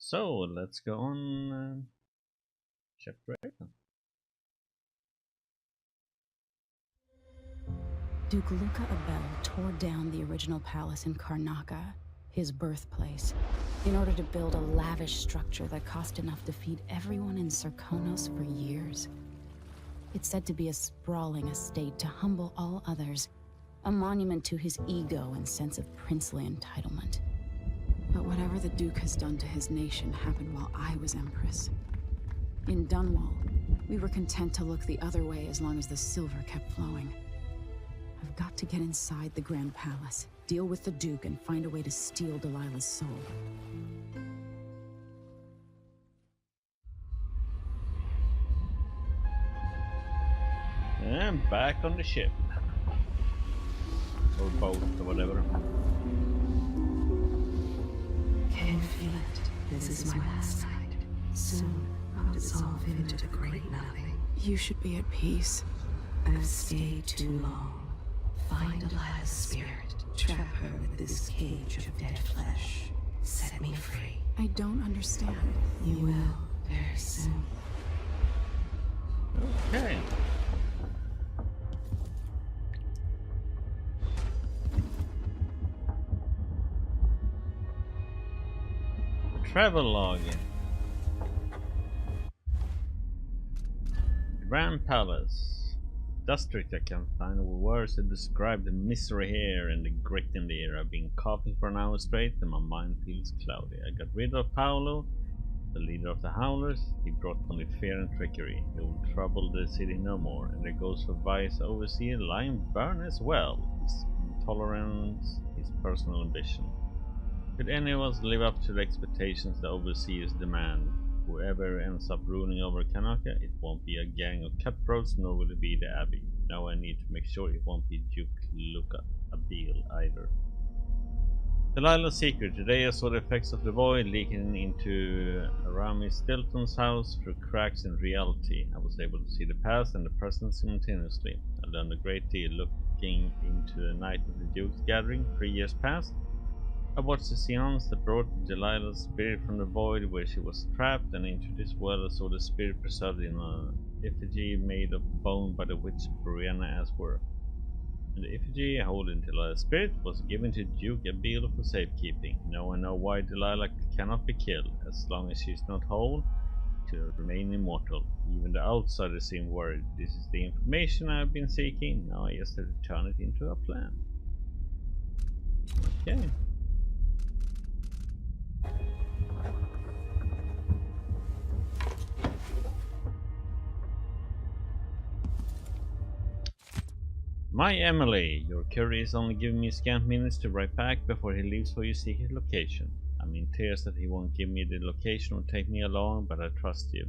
So let's go on chapter 8. Duke Luca Abel tore down the original palace in Karnaca, his birthplace, in order to build a lavish structure that cost enough to feed everyone in Serkonos for years. It's said to be a sprawling estate to humble all others, a monument to his ego and sense of princely entitlement. But whatever the Duke has done to his nation happened while I was Empress. In Dunwall, we were content to look the other way as long as the silver kept flowing. I've got to get inside the Grand Palace, deal with the Duke, and find a way to steal Delilah's soul. And back on the ship. Or boat, or whatever. Can you feel it? This is my last night. Soon I'll dissolve into the great nothing. You should be at peace. I've stayed too long. Find Delilah's spirit. Trap her with this cage of dead flesh. Set me free. I don't understand. You will very soon. Okay. Travel log. Grand Palace. District I can't find words to describe the misery here and the grit in the air. I've been coughing for an hour straight and my mind feels cloudy. I got rid of Paolo, the leader of the Howlers. He brought only fear and trickery. He will trouble the city no more, and there goes for Vice Overseer Lion Burn as well. His intolerance, his personal ambition. Could any of us live up to the expectations the Overseers demand? Whoever ends up ruling over Kanaka, it won't be a gang of cutthroats, nor will it be the Abbey. Now I need to make sure it won't be Duke Luca Abil either. Delilah's secret. Today I saw the effects of the void leaking into Rami Stilton's house through cracks in reality. I was able to see the past and the present simultaneously. I learned a great deal looking into the night of the Duke's gathering 3 years past. I watched the seance that brought Delilah's spirit from the void where she was trapped and into this world. I saw the spirit preserved in an effigy made of bone by the witch Brianna Aswer. And the effigy holding Delilah's spirit was given to Duke Abil for safekeeping. Now I know why Delilah cannot be killed. As long as she's not whole, she'll remain immortal. Even the outsiders seem worried. This is the information I've been seeking. Now I just have to turn it into a plan. Okay. My Emily, your courier is only giving me scant minutes to write back before he leaves for your secret location. I'm in tears that he won't give me the location or take me along, but I trust you.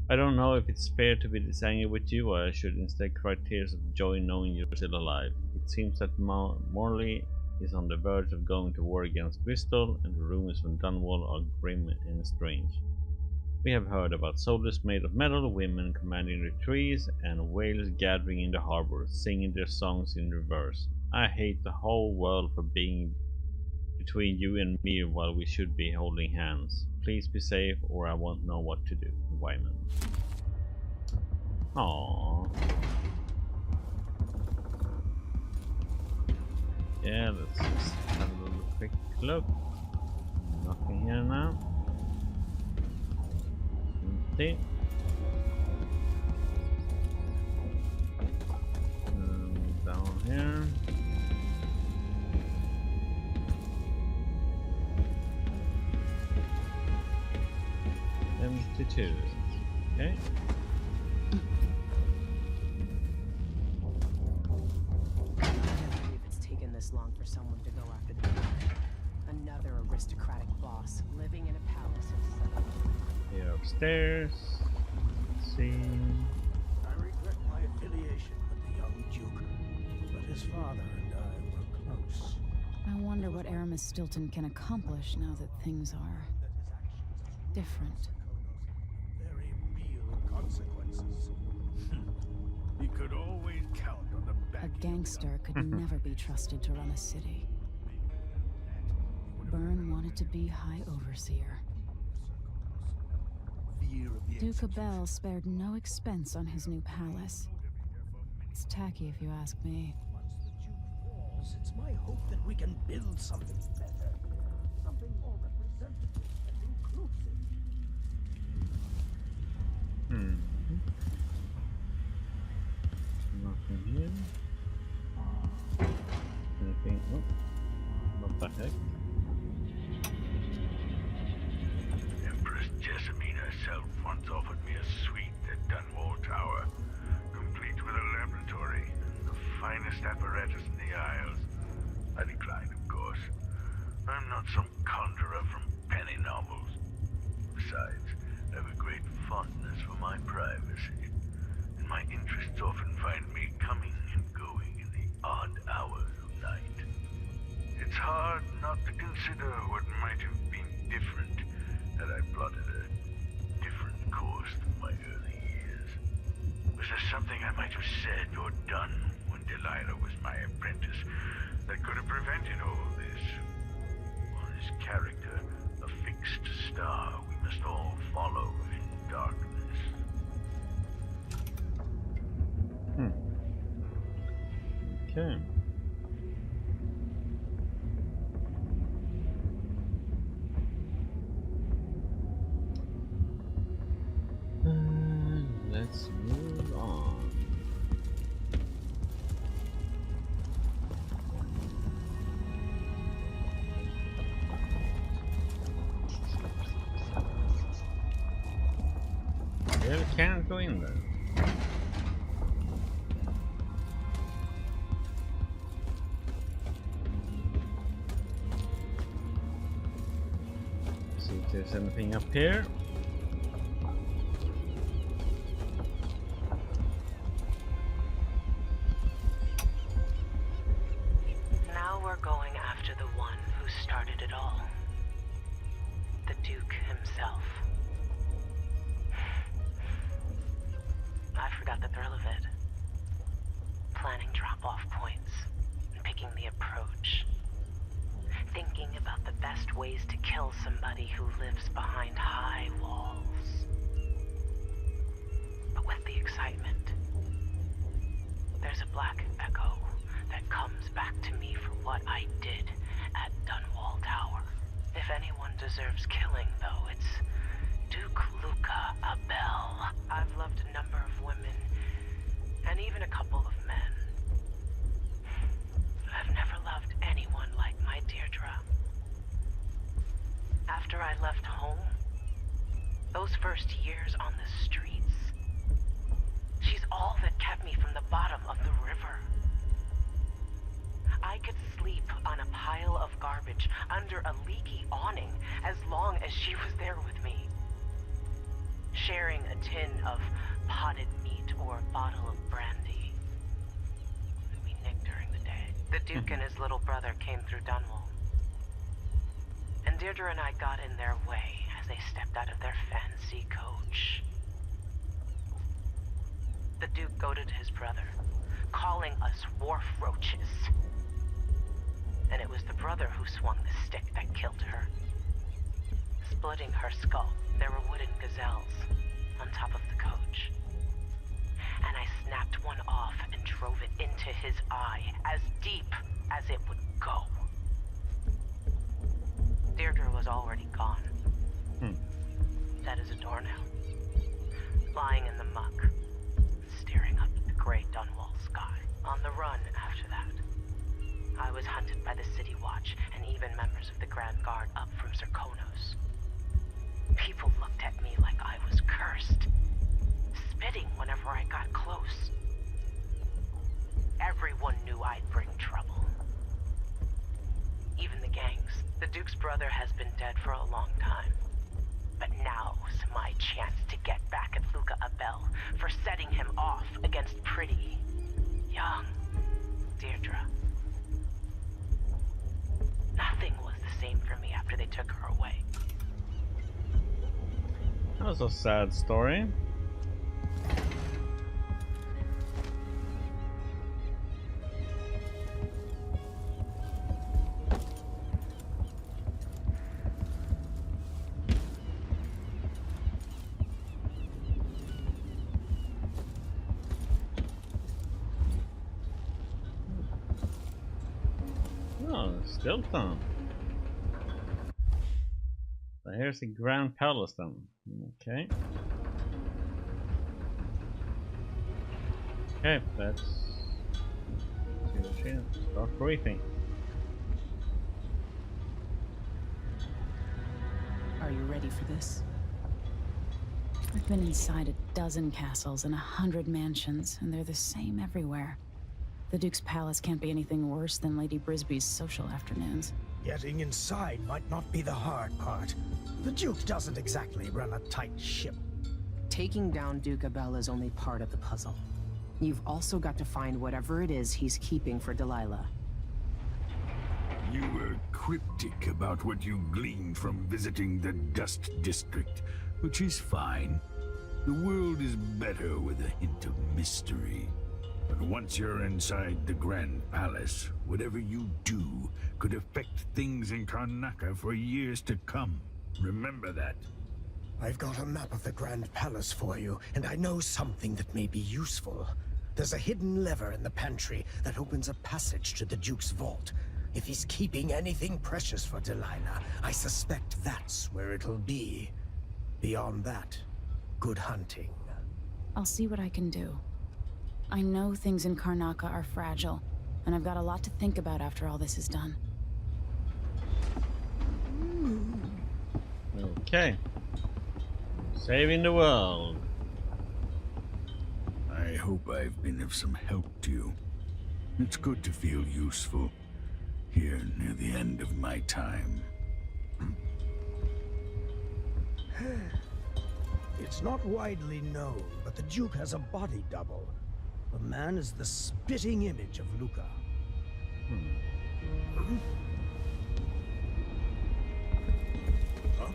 I don't know if it's fair to be this angry with you, or I should instead cry tears of joy knowing you're still alive. It seems that Morley is on the verge of going to war against Bristol, and the rumors from Dunwall are grim and strange. We have heard about soldiers made of metal, women commanding retreats, and whales gathering in the harbor, singing their songs in reverse. I hate the whole world for being between you and me while we should be holding hands. Please be safe, or I won't know what to do. Wyman. Aww. Yeah, let's just have a little quick look. Nothing here now. Empty. Down here. Empty too. Okay. This long for someone to go after the another aristocratic boss living in a palace of Here upstairs. Let's see. I regret my affiliation with the young Duke, but his father and I were close. I wonder what Aramis Stilton can accomplish now that things are different. Very real consequences. He could always count on the A backing gangster could never be trusted to run a city. Byrne wanted to be High Overseer. year of the Duke execution. Abel spared no expense on his new palace. It's tacky if you ask me. Once the Duke falls, it's my hope that we can build something better. Something more representative and inclusive. Nothing here. Anything? Oh, what the heck? Empress Jessamine herself once offered me a suite at Dunwall Tower, complete with a laboratory and the finest apparatus in the Isles. I declined, of course. I'm not some conjurer from penny novels. Besides, I have a great fondness for my privacy, and my interests often find me coming and going in the odd hours of night. It's hard not to consider what might have been different had I plotted a different course than my early years. Was there something I might have said or done when Delilah was my apprentice that could have prevented all this? Or is character a fixed star we must all follow in darkness? Okay. Let's move on. Yeah, we can't go in there. See if there's anything up here. Now we're going after the one who started it all. The Duke himself. I forgot the thrill of it. Planning drop-off points, and picking the approach. Thinking about the best ways to kill somebody who lives behind high walls. But with the excitement, there's a black echo that comes back to me for what I did at Dunwall Tower. If anyone deserves killing, though, it's Duke Luca Abel. I've loved a number of women, and even a couple of men. I've never loved anyone like my Deirdre. After I left home, those first years on the streets, she's all that kept me from the bottom of the river. I could sleep on a pile of garbage under a leaky awning as long as she was there with me. Sharing a tin of potted meat or a bottle of brandy that we nicked during the day. The Duke and his little brother came through Dunwall. And Deirdre and I got in their way as they stepped out of their fancy coach. The Duke goaded his brother, calling us wharf roaches. And it was the brother who swung the stick that killed her. Splitting her skull, there were wooden gazelles on top of the coach. And I snapped one off and drove it into his eye, as deep as it would go. Deirdre was already gone. Dead as a doornail. Lying in the muck, staring up at the gray Dunwall sky. On the run after that. I was hunted by the City Watch and even members of the Grand Guard up from Serkonos. People looked at me like I was cursed, spitting whenever I got close. Everyone knew I'd bring trouble. Even the gangs. The Duke's brother has been dead for a long time. But now's my chance to get back at Luca Abel for setting him off against pretty, young Deirdre. Nothing was the same for me after they took her away. That was a sad story. Oh, still done. So here's the Grand Palace then. Okay. Okay, let's start briefing. Are you ready for this? I've been inside a dozen castles and 100 mansions, and they're the same everywhere. The Duke's palace can't be anything worse than Lady Brisby's social afternoons. Getting inside might not be the hard part. The Duke doesn't exactly run a tight ship. Taking down Duke Abel is only part of the puzzle. You've also got to find whatever it is he's keeping for Delilah. You were cryptic about what you gleaned from visiting the Dust District, which is fine. The world is better with a hint of mystery. But once you're inside the Grand Palace, whatever you do could affect things in Karnaca for years to come. Remember that. I've got a map of the Grand Palace for you, and I know something that may be useful. There's a hidden lever in the pantry that opens a passage to the Duke's vault. If he's keeping anything precious for Delilah, I suspect that's where it'll be. Beyond that, good hunting. I'll see what I can do. I know things in Karnaca are fragile, and I've got a lot to think about after all this is done. Okay. Saving the world. I hope I've been of some help to you. It's good to feel useful here near the end of my time. It's not widely known, but the Duke has a body double. The man is the spitting image of Luca. Huh?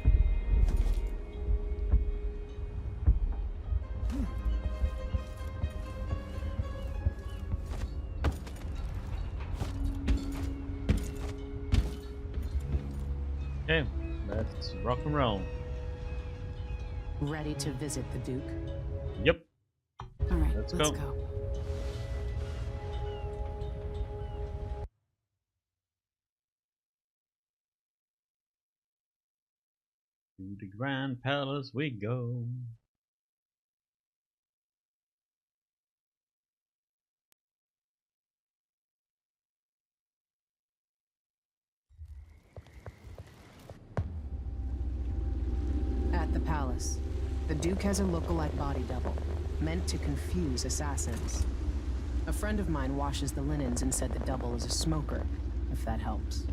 Okay, let's rock and roll. Ready to visit the Duke? Yep. All right, Let's let's go. go. To the Grand Palace we go. At the palace, the Duke has a lookalike body double, meant to confuse assassins. A friend of mine washes the linens and said the double is a smoker, if that helps.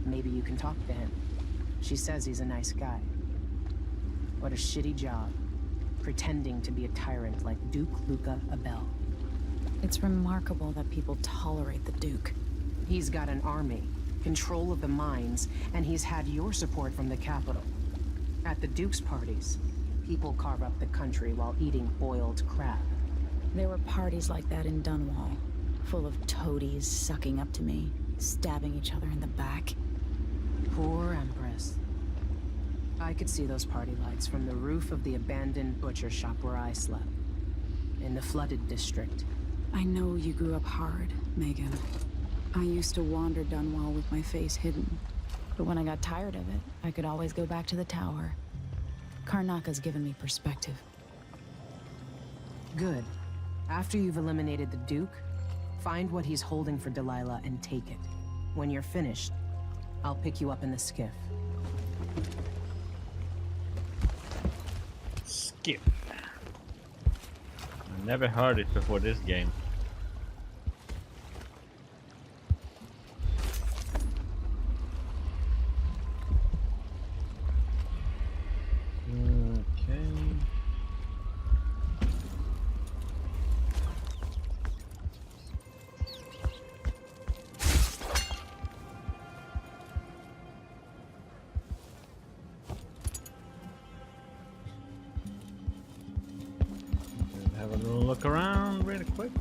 Maybe you can talk to him. She says he's a nice guy. What a shitty job, pretending to be a tyrant like Duke Luca Abel. It's remarkable that people tolerate the Duke. He's got an army, control of the mines, and he's had your support from the capital. At the Duke's parties, people carve up the country while eating boiled crab. There were parties like that in Dunwall, full of toadies sucking up to me, stabbing each other in the back. Poor Empress. I could see those party lights from the roof of the abandoned butcher shop where I slept. In the flooded district. I know you grew up hard, Megan. I used to wander Dunwall with my face hidden. But when I got tired of it, I could always go back to the tower. Karnaca's given me perspective. Good. After you've eliminated the Duke, find what he's holding for Delilah and take it. When you're finished, I'll pick you up in the skiff. Skip. I never heard it before this game. Have a little look around really quick.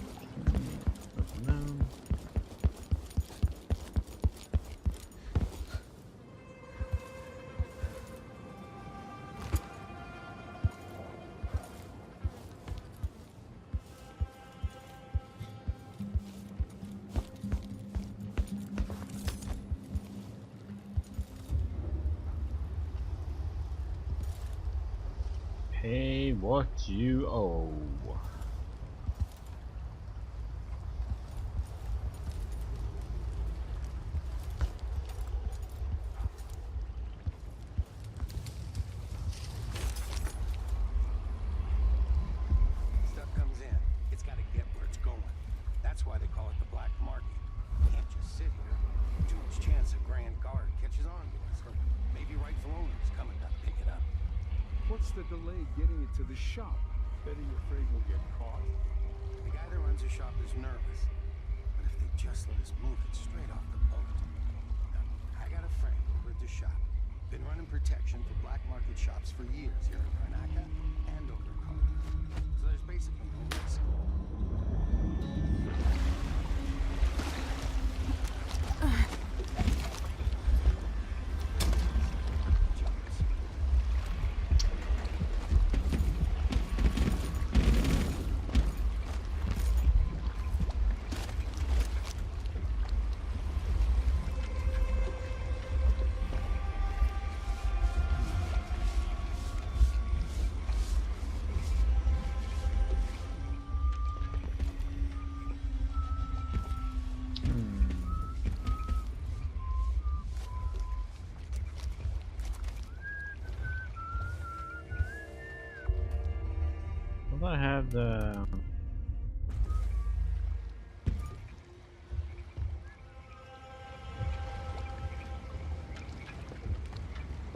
Nothing down. Pay what you owe. Stuff comes in. It's got to get where it's going. That's why they call it the black market. You can't just sit here. Too much chance a Grand Guard catches on to us, or maybe rightful owners coming to pick it up. What's the delay getting it to the shop? Betting you're afraid we'll get caught. The guy that runs the shop is nervous. But if they just let us move it straight off the boat. Now, I got a friend over at the shop. Been running protection for black market shops for years here in Karnaka and over Kona. So there's basically no risk. I have the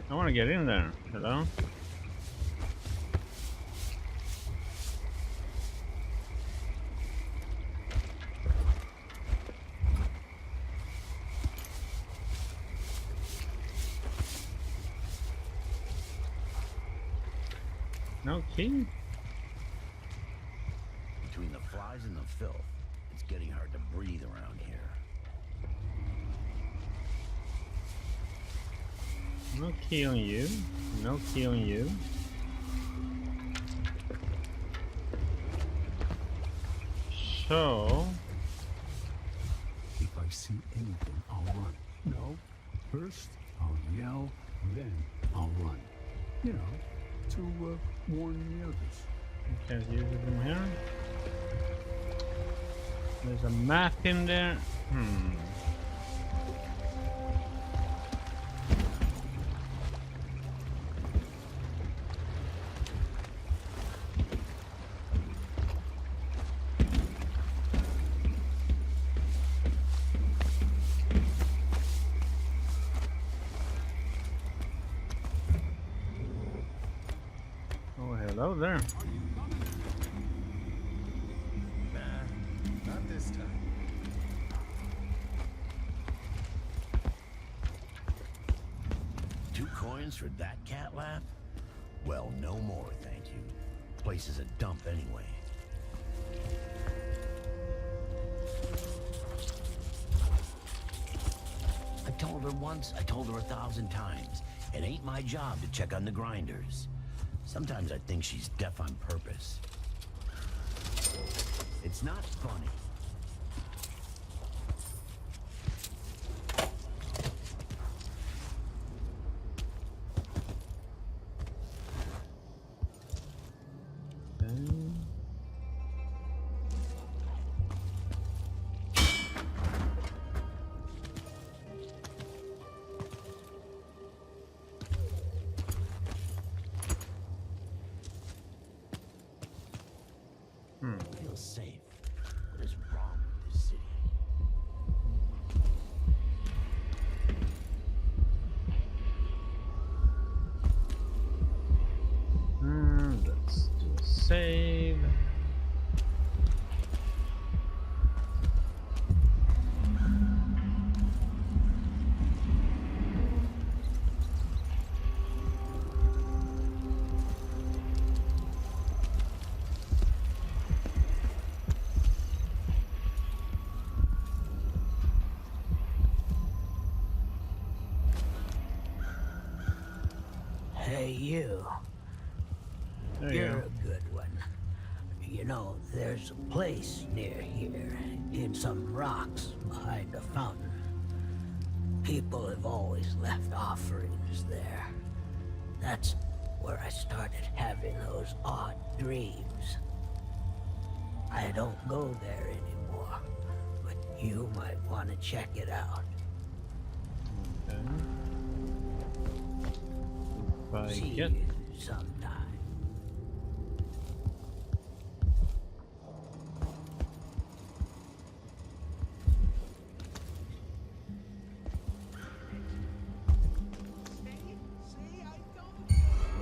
I want to get in there. Hello? No key? Between the flies and the filth, it's getting hard to breathe around here. No key on you. No key on you. So... If I see anything, I'll run. No, first I'll yell, then I'll run. You know, to warn the others. You can't use it from here. There's a map in there. Oh, hello there. Not this time. Two coins for that cat lap? Well, no more, thank you. Place is a dump anyway. I told her once, I told her 1,000 times. It ain't my job to check on the grinders. Sometimes I think she's deaf on purpose. It's not funny. Feels safe. What is wrong with this city? Let's do a save. Hey, you. There you You're go. a good one. You know, there's a place near here, in some rocks behind a fountain. People have always left offerings there. That's where I started having those odd dreams. I don't go there anymore, but you might want to check it out. Okay. If I See get you sometime.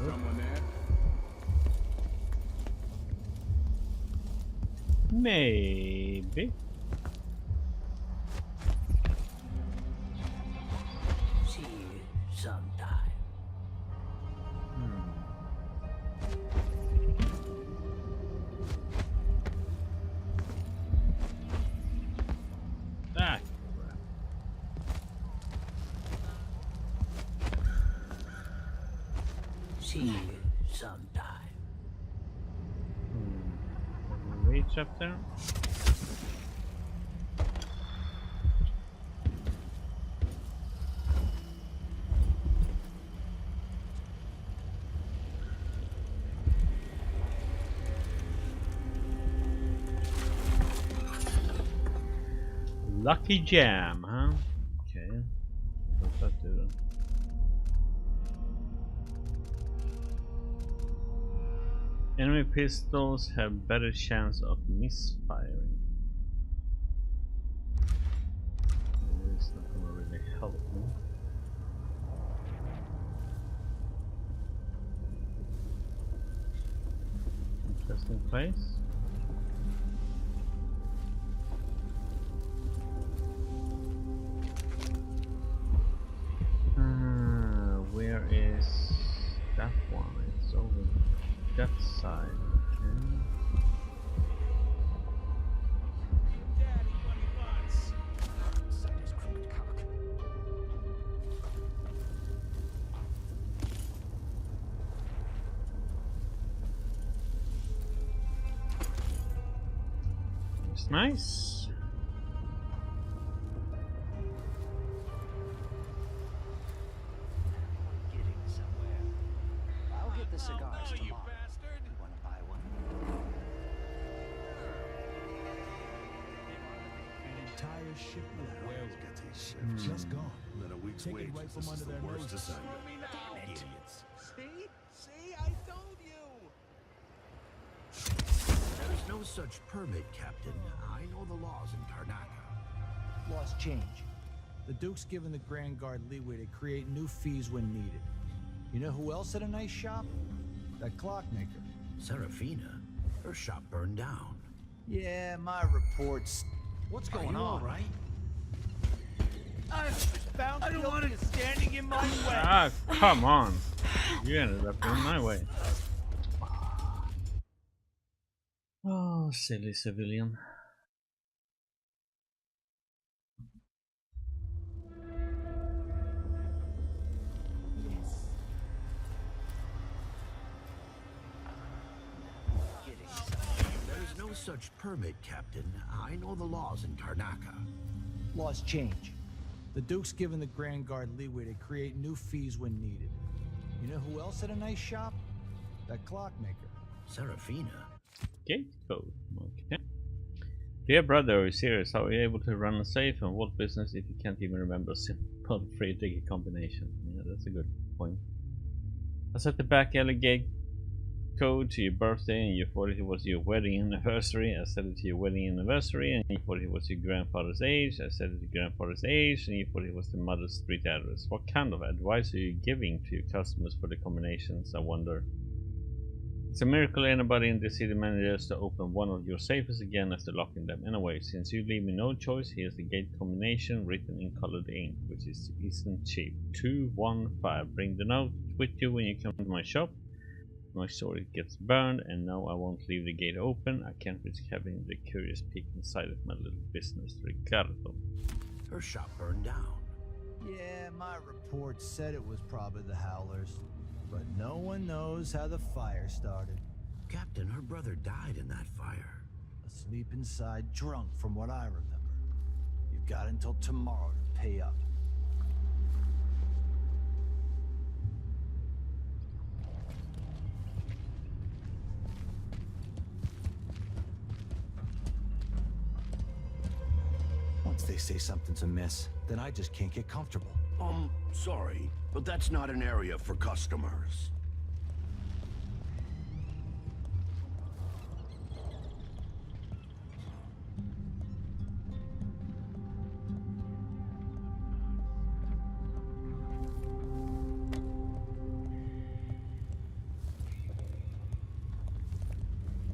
Someone there? maybe. See you sometime. Ah, crap. See you sometime. Reach up there. Lucky jam, huh? Okay. What's that do then? Enemy pistols have better chance of misfiring. It's not gonna really help me. Interesting place. Where is that one? It's over that side. Okay. It's nice. I'll get the cigars tomorrow. You wanna buy one? An entire shipment of whales get these ships. Just gone. Then a week's Take it wages. right from This is under the their worst noses. assignment. Damn it. Idiots. See, I told you. There's no such permit, Captain. I know the laws in Karnaka. Lost change. The Duke's given the Grand Guard leeway to create new fees when needed. You know who else had a nice shop? That clockmaker. Serafina? Her shop burned down. Yeah, my reports. What's Are going you on? all right? I've found I don't want it standing in my way. Ah, come on. You ended up in my way. Oh, silly civilian. There's no such permit, Captain. I know the laws in Karnaka. Lost change. The Duke's given the Grand Guard leeway to create new fees when needed. You know who else had a nice shop? That clockmaker. Serafina? Gate code. Okay. Dear brother, are you serious? How are you able to run a safe and what business if you can't even remember a simple 3-digit combination? Yeah, that's a good point. I set the back alley gate code to your birthday and you thought it was your wedding anniversary. I set it to your wedding anniversary and you thought it was your grandfather's age. I set it to grandfather's age and you thought it was the mother's street address. What kind of advice are you giving to your customers for the combinations, I wonder? It's a miracle anybody in the city manages to open one of your safes again after locking them. Anyway, since you leave me no choice, here's the gate combination written in colored ink, which isn't cheap. 215. Bring the note with you when you come to my shop. Make sure it gets burned, and no, I won't leave the gate open. I can't risk having the curious peek inside of my little business, Ricardo. Her shop burned down. Yeah, my report said it was probably the Howlers. But no one knows how the fire started. Captain, her brother died in that fire. Asleep inside, drunk from what I remember. You've got until tomorrow to pay up. say something's amiss, then I just can't get comfortable. Sorry, but that's not an area for customers.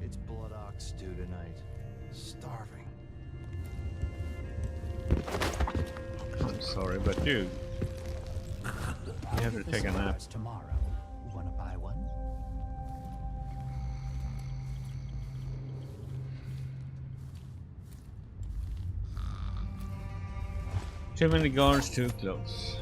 It's blood ox stew tonight. Starving. I'm sorry, but dude, you have to take a nap. Tomorrow. Wanna buy one? Too many guards, too close.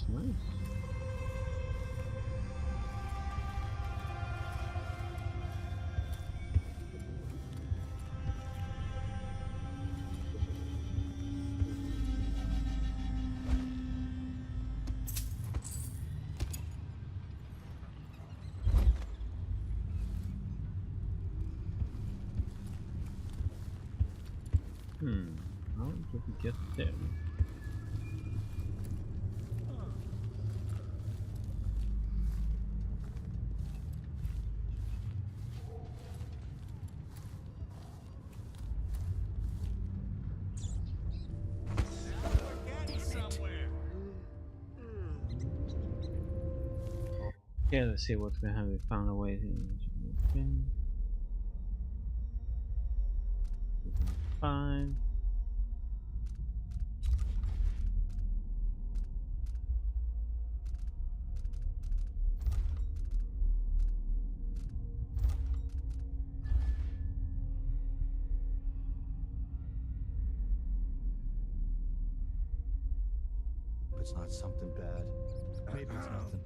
Nice. How did we get there? Yeah, let's see what we have. We found a way here. Fine. It's not something bad. Maybe it's nothing.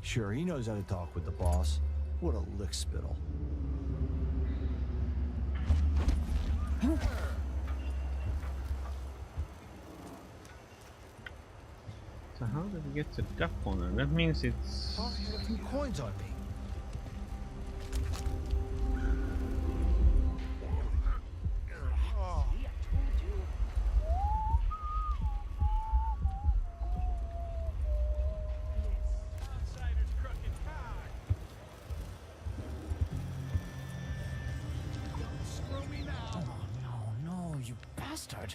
Sure, he knows how to talk with the boss. What a lick spittle. So how did we get to that corner? That means it's... Oh, he had a few coins on me. Bastard.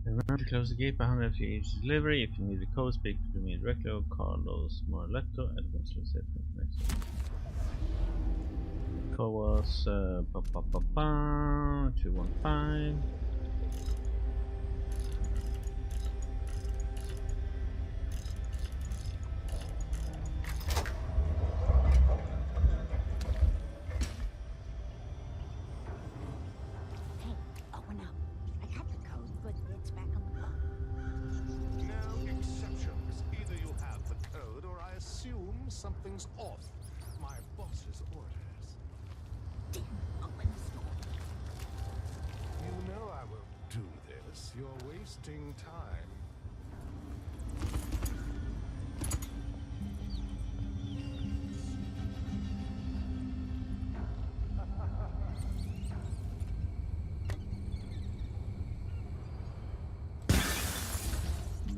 Remember to close the gate behind after each delivery. If you need the code, speak to me directly or Carlos Morletto at JimtheSFN. Code was 215. Something's off. My boss's orders. Damn, open the store. You know I will do this. You're wasting time.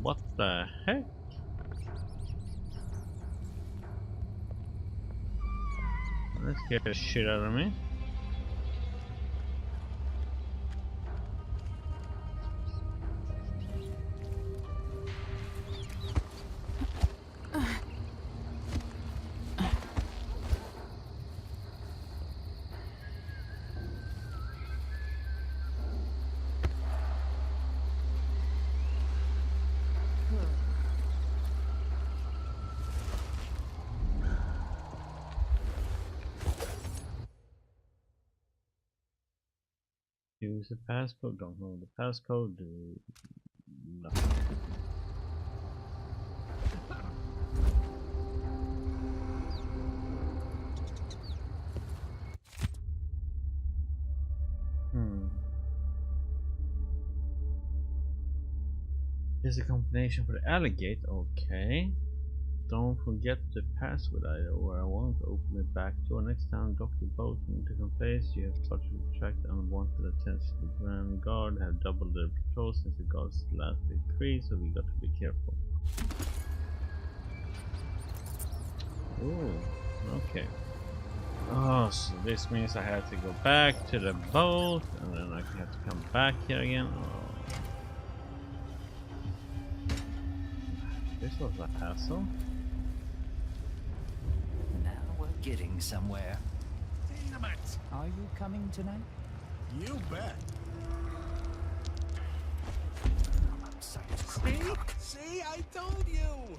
What the heck? That scared the shit out of me. Use the passcode, don't know the passcode, do nothing. Here's a combination for the alligator, okay. Don't forget the password either, or I won't open it back door. Next time, dock your boat in a different place. You have started to attract unwanted attention. The Grand Guard have doubled their patrols since the guard's last decree, so we got to be careful. Ooh, okay. Oh, so this means I have to go back to the boat, and then I have to come back here again. Oh. This was a hassle. Getting somewhere. Damn it! Are you coming tonight? You bet. See, I told you.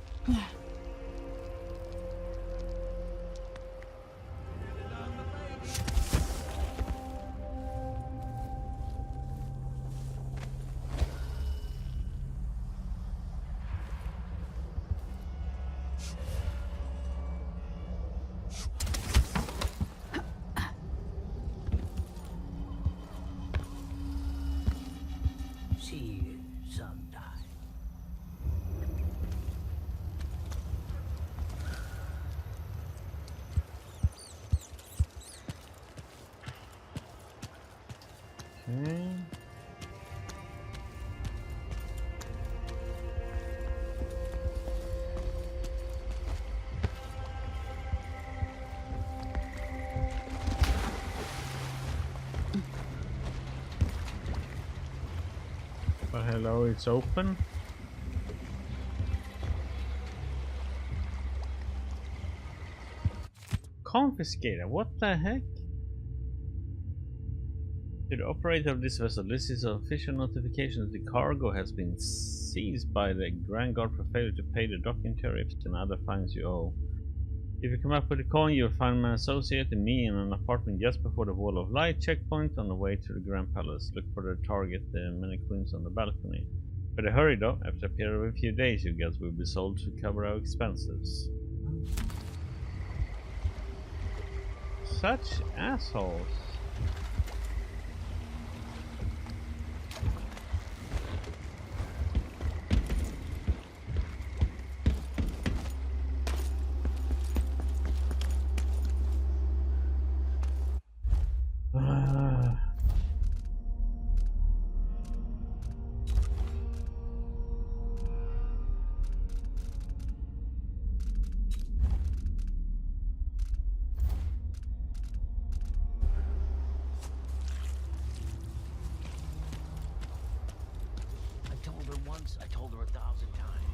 See you sometime. Okay. But hello, it's open. Confiscator, what the heck? To the operator of this vessel, this is an official notification that the cargo has been seized by the Grand Guard for failure to pay the docking tariffs and other fines you owe. If you come up with a coin, you'll find my associate and me in an apartment just before the Wall of Light checkpoint on the way to the Grand Palace. Look for the target, the many queens on the balcony. Better hurry though, after a period of a few days you guys will be sold to cover our expenses. Such assholes. I told her 1,000 times.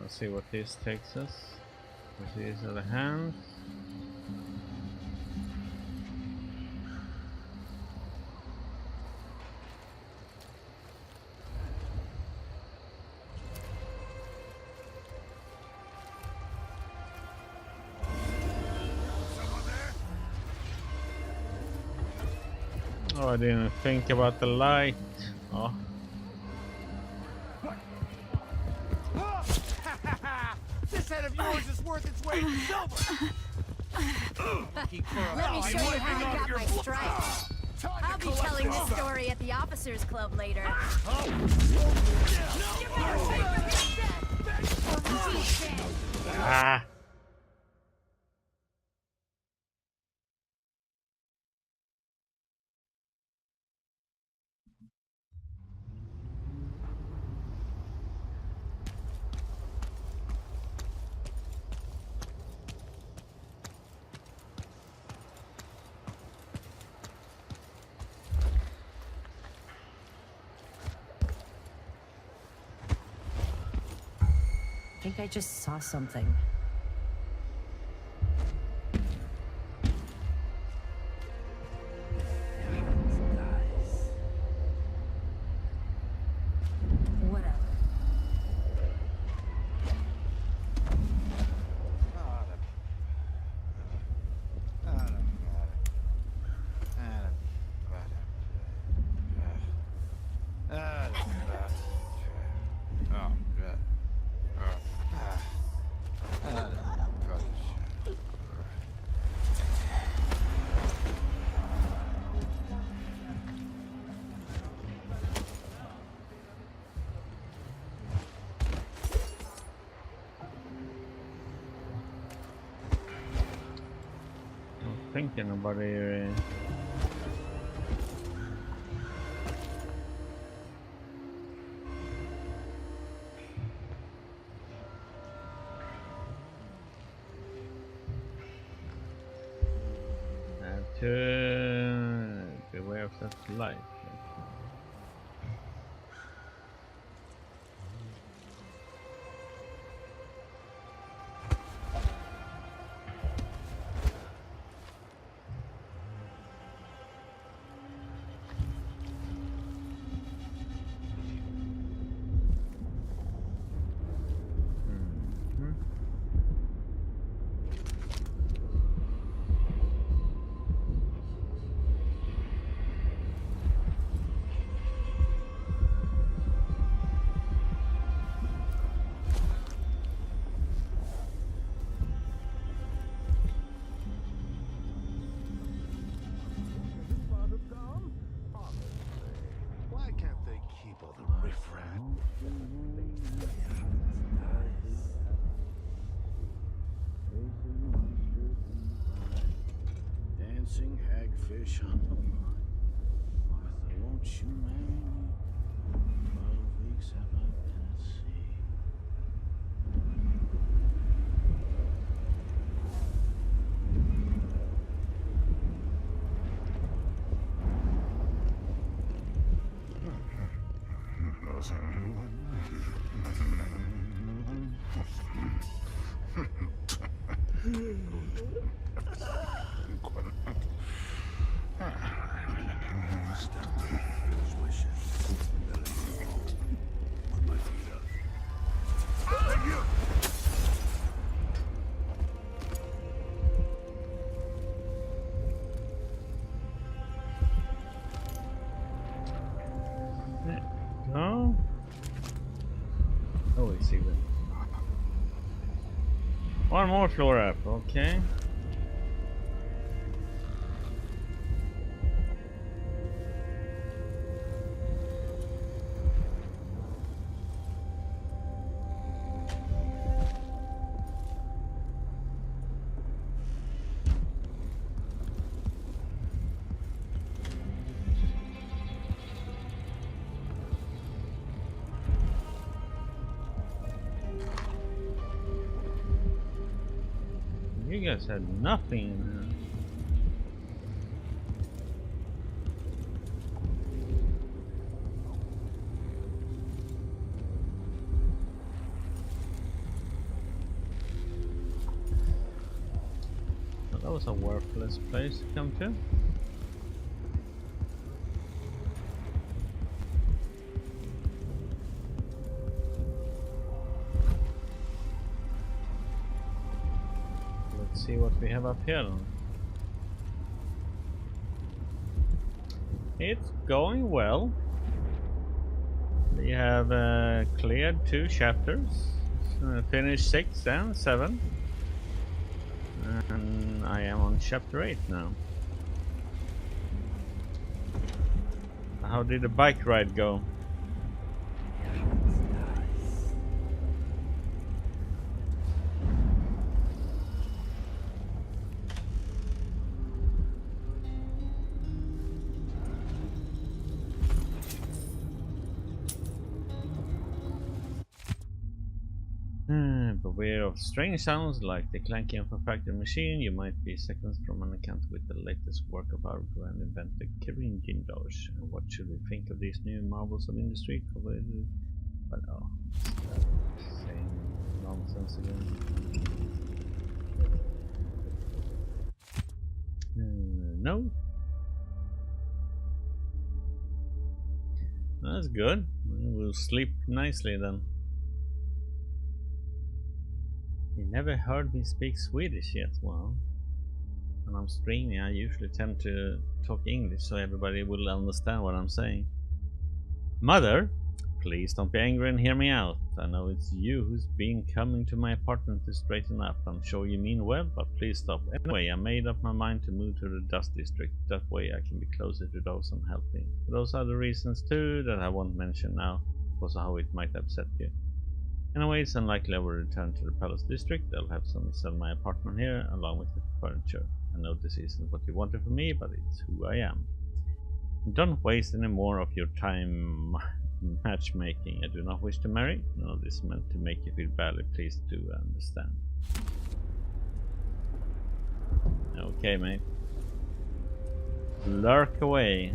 Let's see what this takes us. These are the hands. Oh, I didn't think about the light. Oh. This head of yours is worth its weight in silver. Let me show you how I got my stripes. I'll be telling this story at the officers' club later. Ah. I think I just saw something. thinking nobody. Have to beware of that light. Why can't they keep all the riffraff? Dancing hagfish on the line. Martha, won't you marry me? 12 weeks have I been at sea. No? Oh, we see that. One more floor up, okay. You guys had nothing in there. Well, that was a worthless place to come to. See what we have up here. It's going well. We have cleared 2 chapters, finished 6 and 7, and I am on chapter 8 now. How did the bike ride go? Beware of strange sounds like the clanking of a factory machine. You might be seconds from an encounter with the latest work of our grand inventor Kirin Jindosh. What should we think of these new marvels of industry? But oh, same nonsense again. No. That's good. We'll sleep nicely then. You never heard me speak Swedish yet. Well, when I'm streaming I usually tend to talk English so everybody will understand what I'm saying. Mother, please don't be angry and hear me out. I know it's you who's been coming to my apartment to straighten up. I'm sure you mean well, but please stop. Anyway, I made up my mind to move to the Dust District. That way I can be closer to those I'm helping. Those are the reasons too that I won't mention now, because of how it might upset you. Anyway, it's unlikely I will return to the Palace District. I'll have someone sell my apartment here along with the furniture. I know this isn't what you wanted from me, but it's who I am. Don't waste any more of your time matchmaking. I do not wish to marry. None of this is meant to make you feel badly. Please do understand. Okay, mate. Lurk away.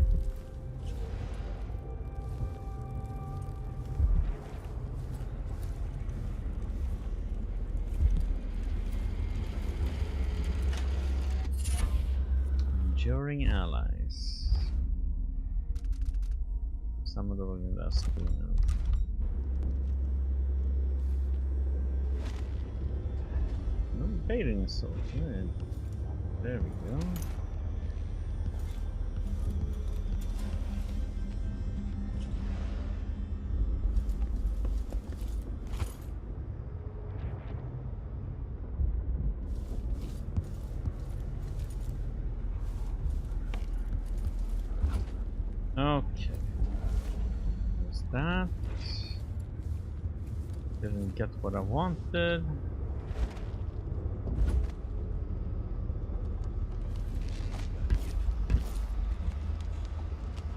Enduring allies. Some of the ones that's cool now. No baiting sword. Good. There we go. Okay. There's that. Didn't get what I wanted.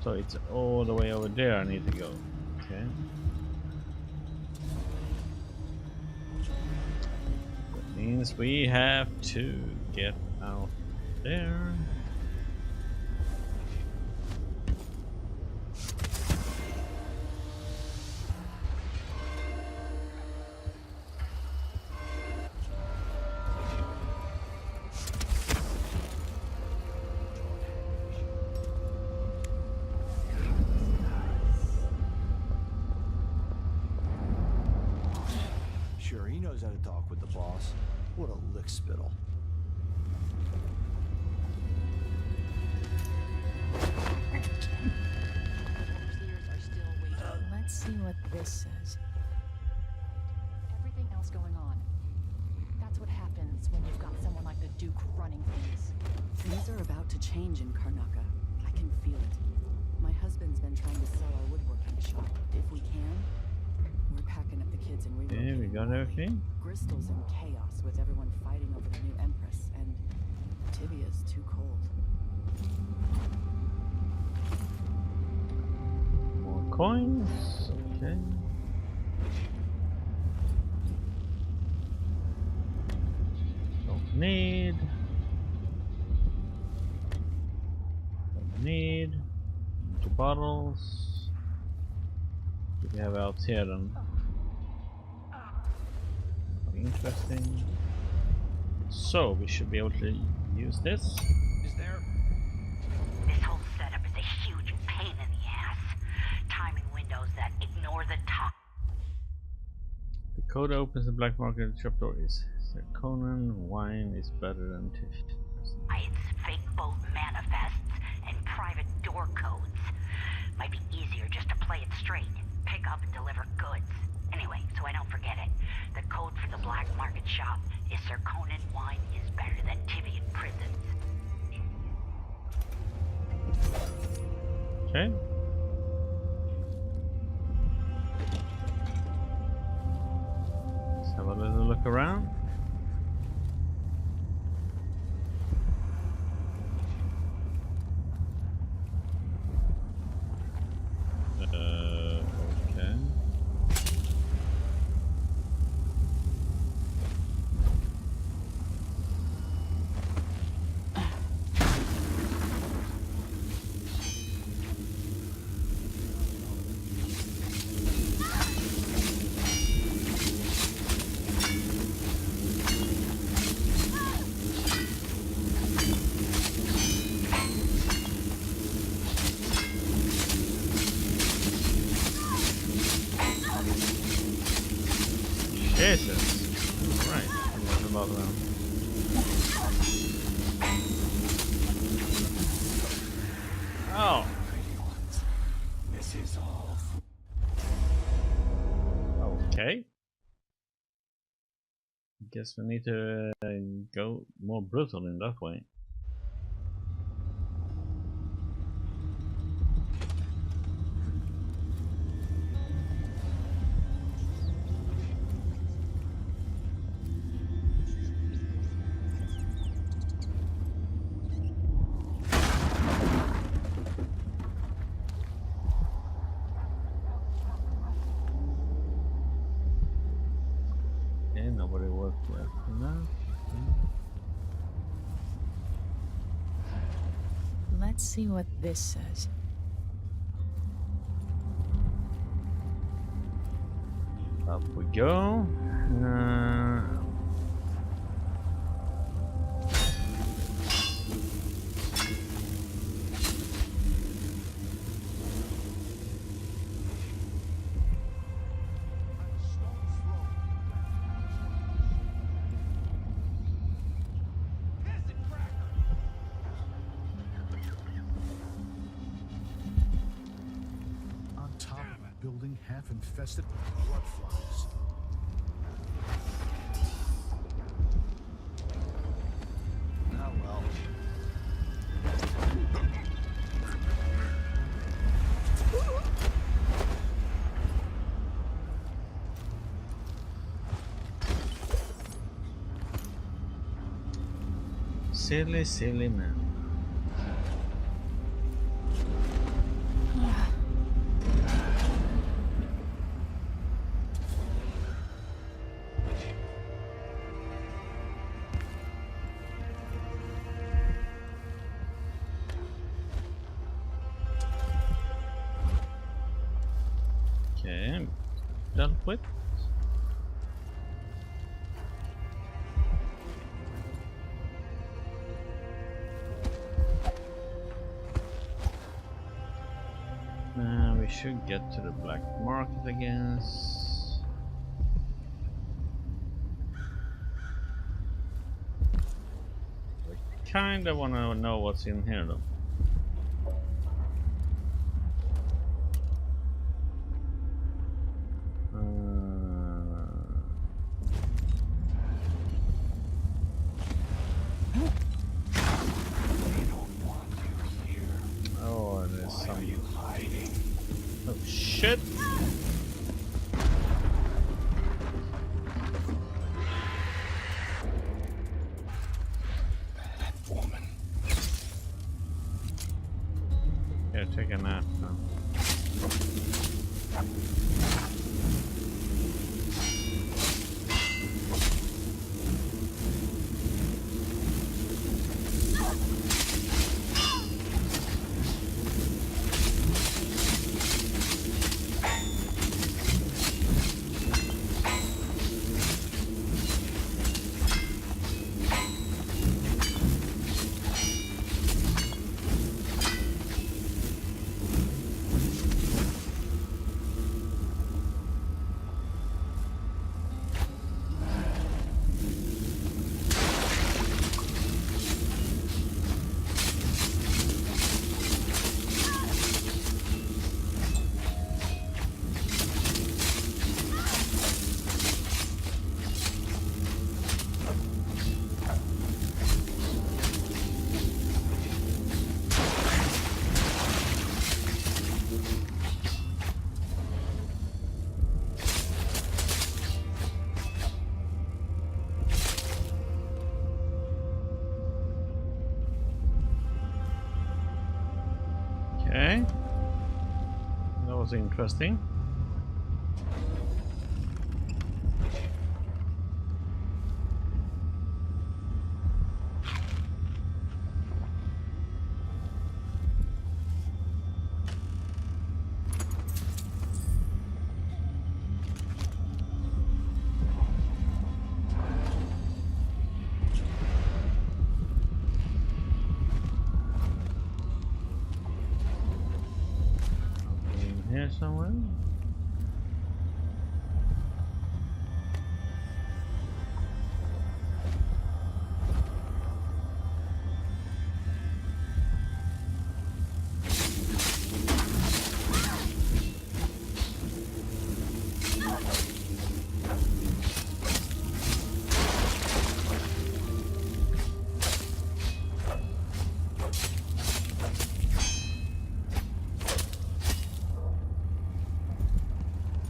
So it's all the way over there I need to go. Okay. That means we have to get out there. Sure, he knows how to talk with the boss. What a lick spittle. Let's see what this says. Everything else going on. That's what happens when you've got someone like the Duke running things. Things are about to change in Karnaca. I can feel it. My husband's been trying to sell our woodworking shop. If we can, we're packing up the kids and relocating. Yeah, we got everything. Bristol's in chaos with everyone fighting over the new Empress, and Tibia's too cold. More coins. Okay. Don't need. Don't need. 2 bottles. What do we have out here then? Interesting. So we should be able to use this. Is there? This whole setup is a huge pain in the ass. Timing windows that ignore the top. The code opens the black market shop door is Sir Conan. Wine is better than Tish. It's fake boat manifests and private door codes. Might be easier just to play it straight. Pick up and deliver goods. Anyway, so I don't forget it. The code for the black market shop is Sir Conan wine is better than Tibian prisons. Okay. Let's have a little look around. Okay. Jesus. Right. What about them? Oh. This is all. Okay. Guess we need to go more brutal in that way. Let's see what this says. Up we go. On top of a building half infested with blood flies. Oh well. Silly, silly man. Okay, dealt with. We should get to the black market, I guess. I kinda wanna know what's in here though. Oh, there's some. Oh shit! That woman. Yeah, take a nap now. Okay, that was interesting. Here somewhere.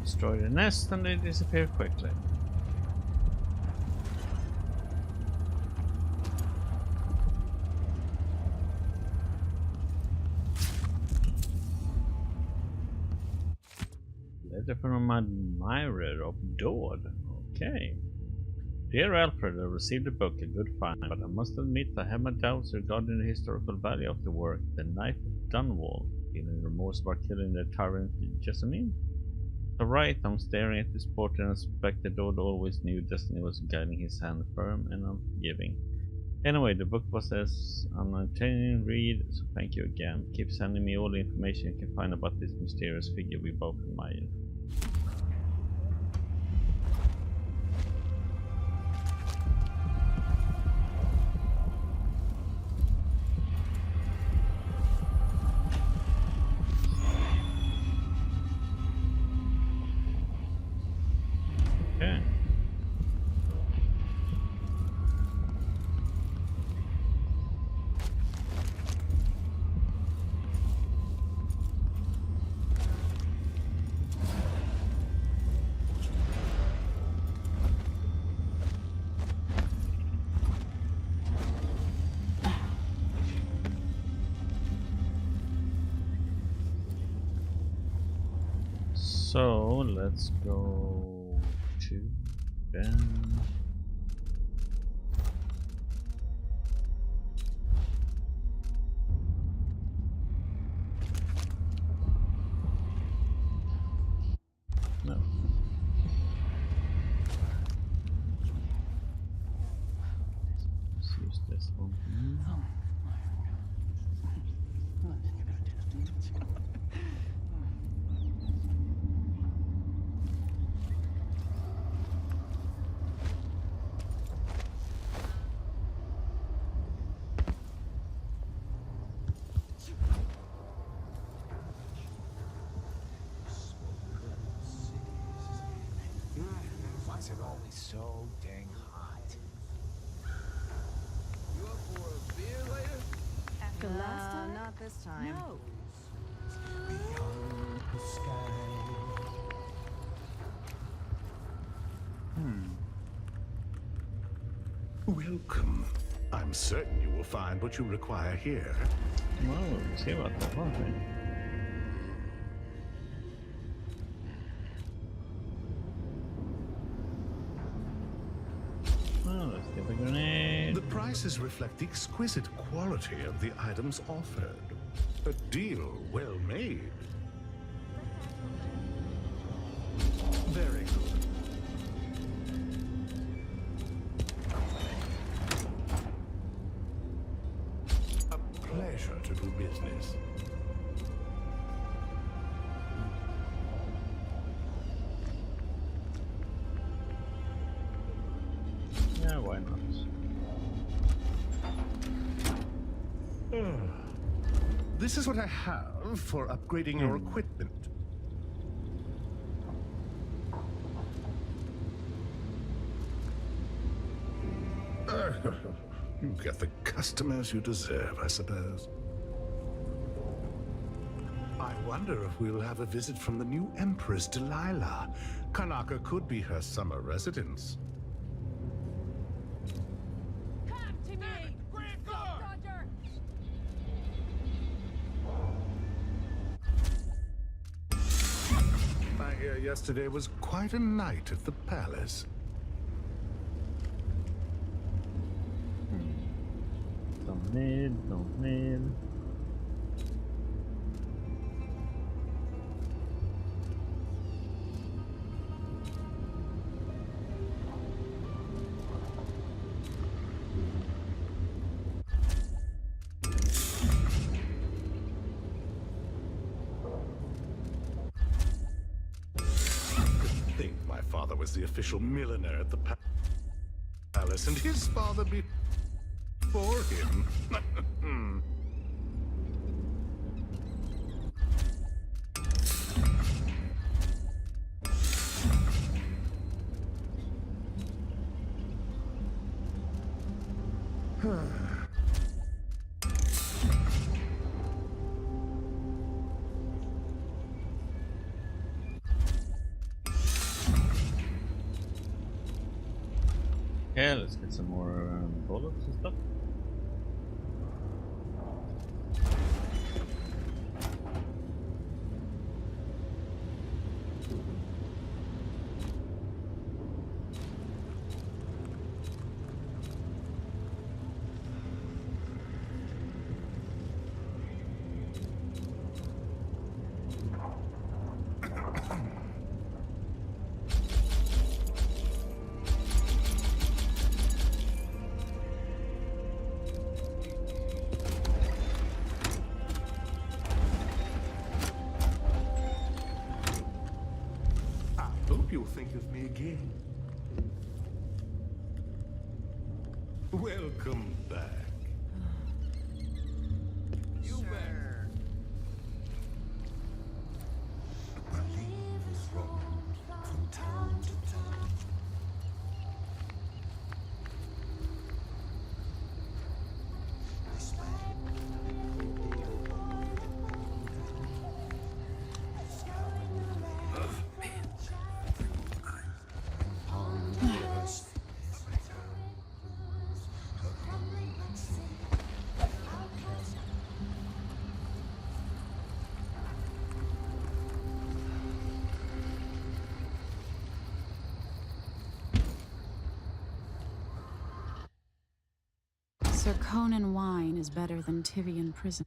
Destroy the nest and they disappear quickly. Letter from an admirer of Dord. Okay. Dear Alfred, I received the book, a good find, but I must admit I have my doubts regarding the historical value of the work. The Knight of Dunwall, feeling remorse about killing the tyrant Jessamine? So right, I'm staring at this portrait and suspect the Lord always knew destiny was guiding his hand firm and unforgiving. Anyway, the book was as an entertaining read, so thank you again. Keep sending me all the information you can find about this mysterious figure we both admire. Okay. So let's go to Ben. No. Let's use this one. Why is it always so dang hot? You up for a beer later? After last time? Not this time. No. Beyond the sky. Welcome. I'm certain you will find what you require here. Well, we'll see about that one thing. Oh, let's get the grenade. The prices reflect the exquisite quality of the items offered. A deal well made. Very good. A pleasure to do business. Yeah, why not? This is what I have for upgrading your equipment. You get the customers you deserve, I suppose. I wonder if we'll have a visit from the new Empress Delilah. Karnaca could be her summer residence. Come to me! Roger! I hear yesterday was quite a night at the palace. Don't need. My father was the official milliner at the palace, and his father before him. Okay, let's get some more bullets and stuff. think of me again. Welcome back. You better. Believers roam from town to town. Zirconan wine is better than Tivian prison.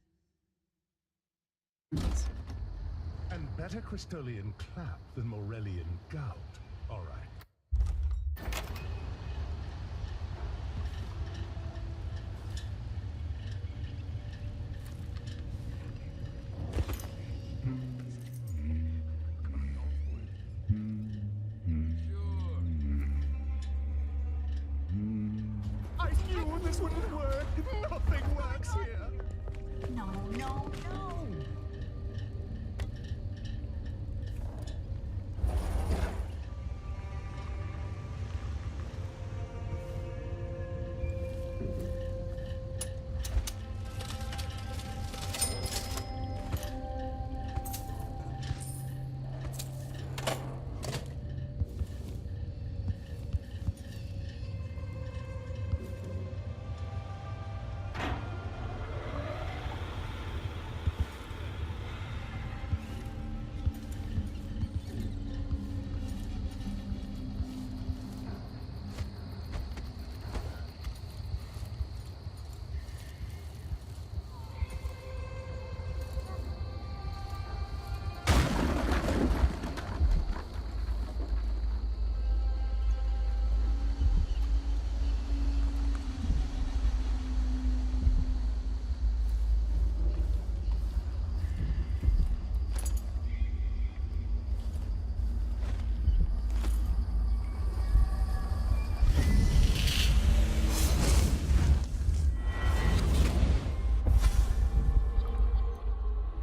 And better Crystolian clap than Morellian gout. All right. I knew this wouldn't work. Nothing works here. No, no, no!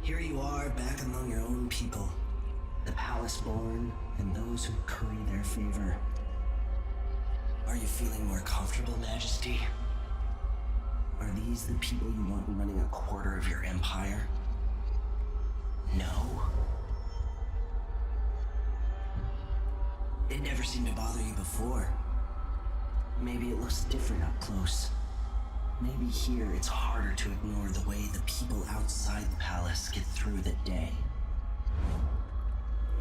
Here you are, back among your own people. The palace-born and those who curry their favor. Are you feeling more comfortable, Majesty? Are these the people you want running a quarter of your empire? No? It never seemed to bother you before. Maybe it looks different up close. Maybe here it's harder to ignore the way the people outside the palace get through the day.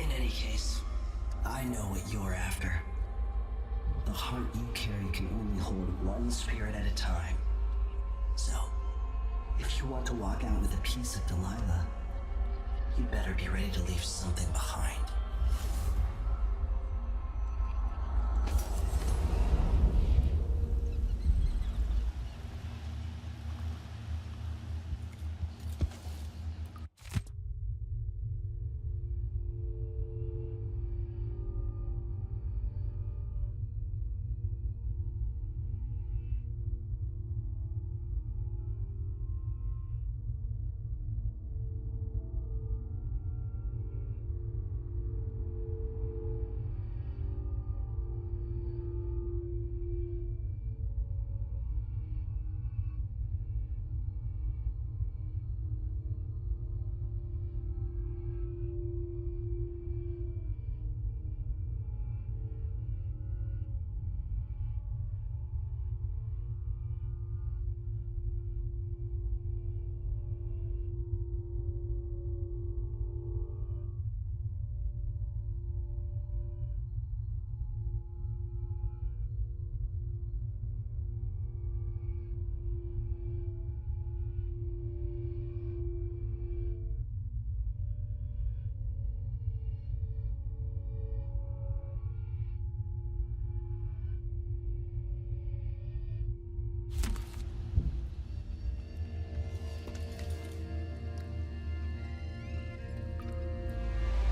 In any case, I know what you're after. The heart you carry can only hold one spirit at a time. So, if you want to walk out with a piece of Delilah, you better be ready to leave something behind.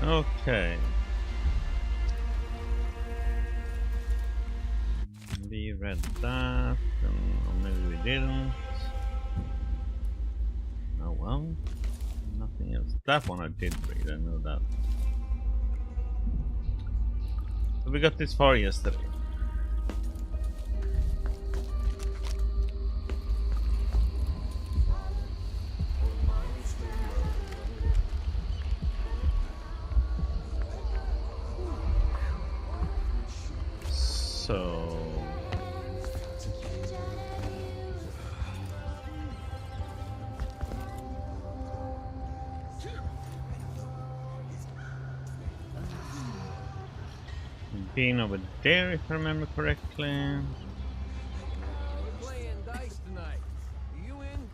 Okay. We read that, or maybe we didn't. Oh well, nothing else. That one I did read, I know that. But we got this far yesterday. So being over there, if I remember correctly. We're playing dice tonight. Are you in?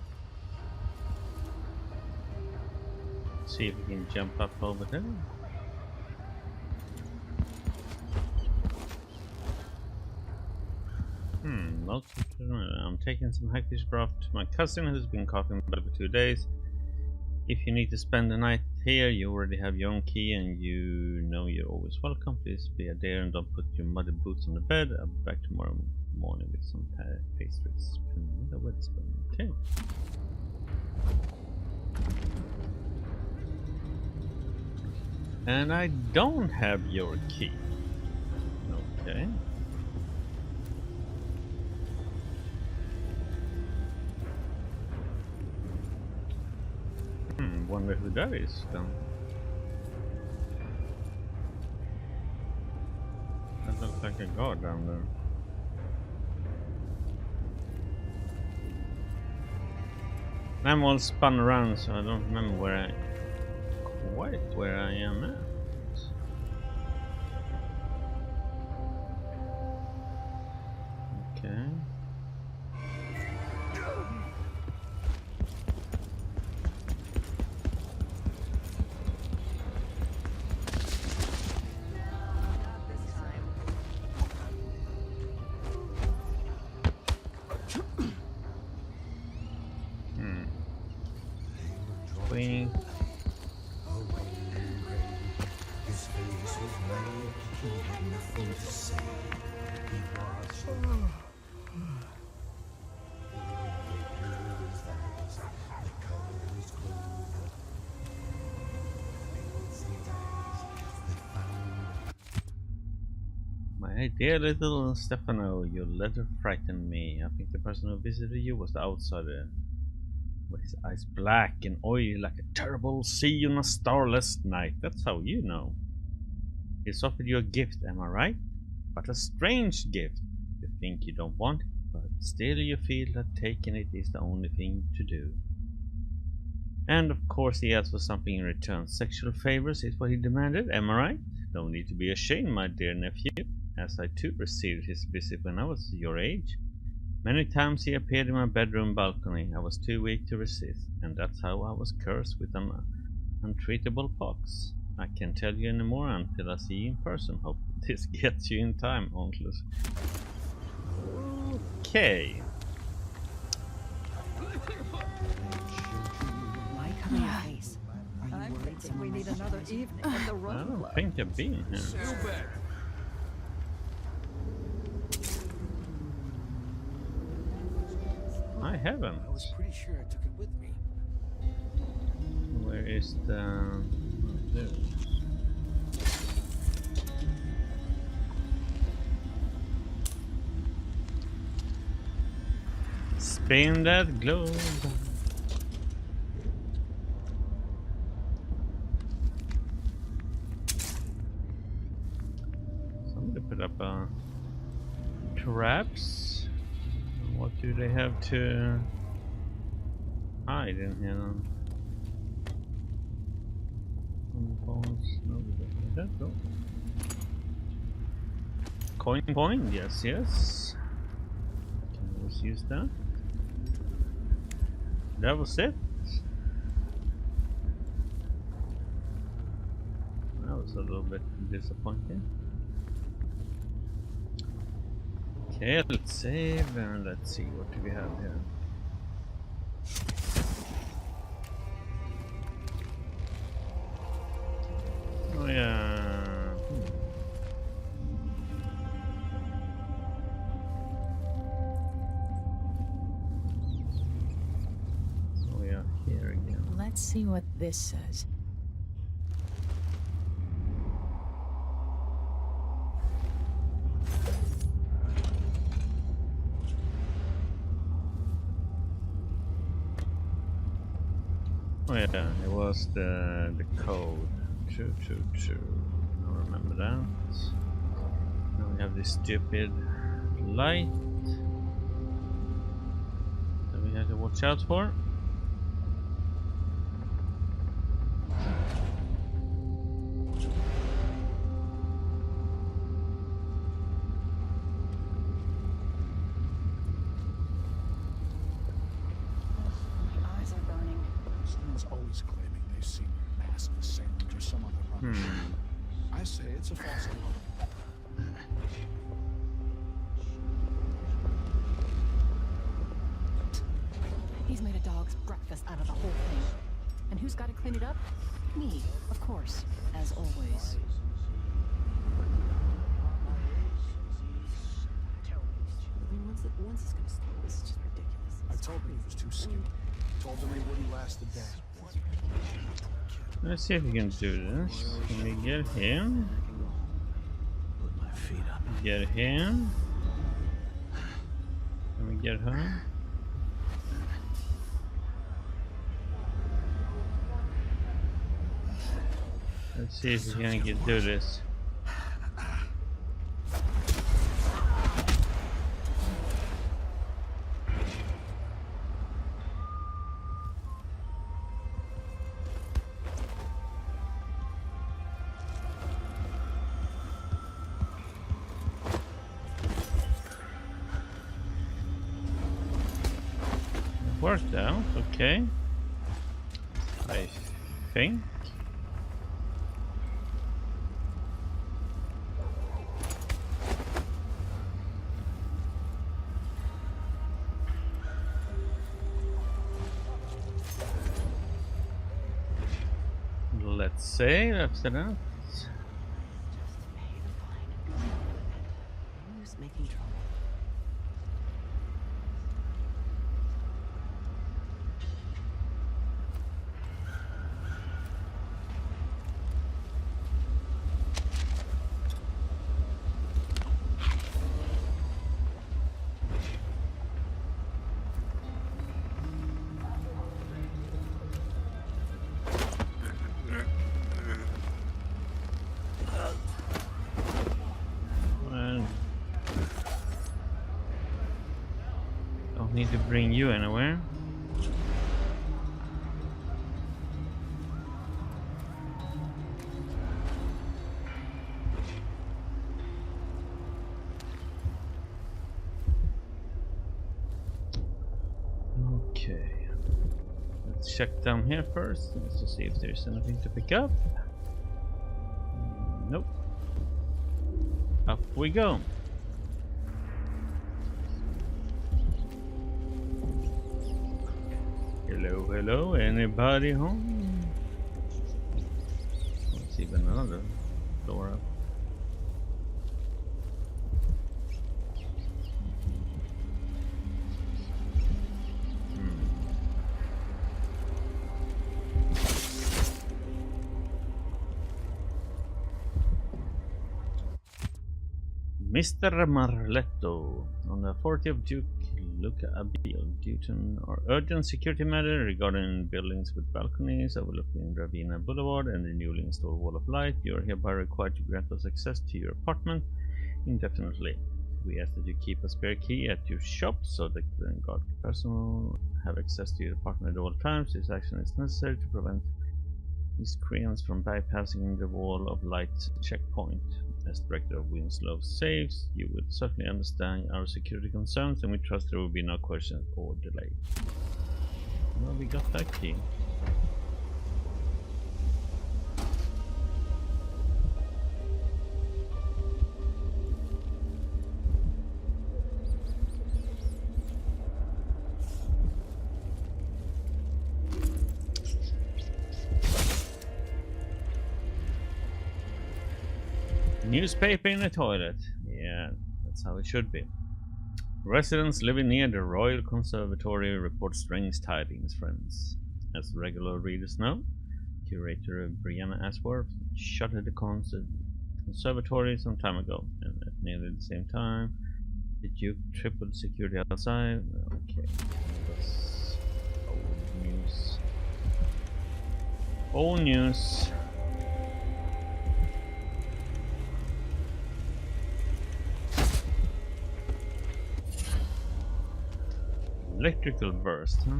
See if we can jump up over there. Well, I'm taking some hagfish broth to my cousin who's been coughing for 2 days. If you need to spend the night here, you already have your own key and you know you're always welcome. Please be a dear and don't put your muddy boots on the bed. I'll be back tomorrow morning with some pastries. Okay. And I don't have your key. Okay. Wonder who that is then. That looks like a guard down there. I'm all spun around, so I don't remember quite where I am at. Okay. My dear little Stefano, your letter frightened me. I think the person who visited you was the outsider, with his eyes black and oily like a terrible sea on a starless night. That's how you know. He's offered you a gift, am I right? But a strange gift. You think you don't want it, but still you feel that taking it is the only thing to do. And of course he asked for something in return. Sexual favors is what he demanded, am I right? No need to be ashamed, my dear nephew, as I too received his visit when I was your age. Many times he appeared in my bedroom balcony. I was too weak to resist, and that's how I was cursed with an untreatable pox. I can't tell you anymore until I see you in person. Hope this gets you in time, Ontless. Okay. Why cover your face? Are you worried someone we need another evening at the I Run don't Club? think I've been here. You bet. I haven't. I was pretty sure I took it with me. Where is the... Oh, there it is. Spin that globe. Somebody put up traps. What do they have to hide in here? No, that go. Coin, yes. Can always use that. That was it. That was a little bit disappointing. Okay, let's save and let's see what do we have here. Oh yeah. Here again. Let's see what this says. Oh yeah, it was the code. True. I remember that. Now we have this stupid light that we have to watch out for. Always claiming they've seen masked assailant or some other rubbish. I say it's a false alarm. He's made a dog's breakfast out of the whole thing. And who's got to clean it up? Me, of course, as always. I mean, when's this gonna stop? This is just ridiculous. I told him he was too skinny. Told him he wouldn't last a day. Let's see if we can do this. Can we get him? Put my feet up. Get him. Can we get her? Let's see if we can do this. Worked out, okay. I think. Let's say after that. Who's making trouble? Don't need to bring you anywhere. Okay. Let's check down here first. Let's just see if there's anything to pick up. Nope. Up we go. Hello, anybody home? Let's even another door up. Mr. Marletto, on the authority of Duke Luca Abil, due to an urgent security matter regarding buildings with balconies overlooking Ravina Boulevard and the newly installed Wall of Light, you are hereby required to grant us access to your apartment indefinitely. We ask that you keep a spare key at your shop so that the guard personnel have access to your apartment at all times. This action is necessary to prevent miscreants from bypassing the Wall of Light checkpoint. As Director of Winslow saves, you would certainly understand our security concerns, and we trust there will be no questions or delay. Well, we got that key. Newspaper in the toilet. Yeah, that's how it should be. Residents living near the Royal Conservatory report strange tidings, friends. As regular readers know, curator Brianna Ashworth shuttered the conservatory some time ago, and at nearly the same time, the Duke tripled security outside. Okay, that's old news. Old news. Electrical burst, huh?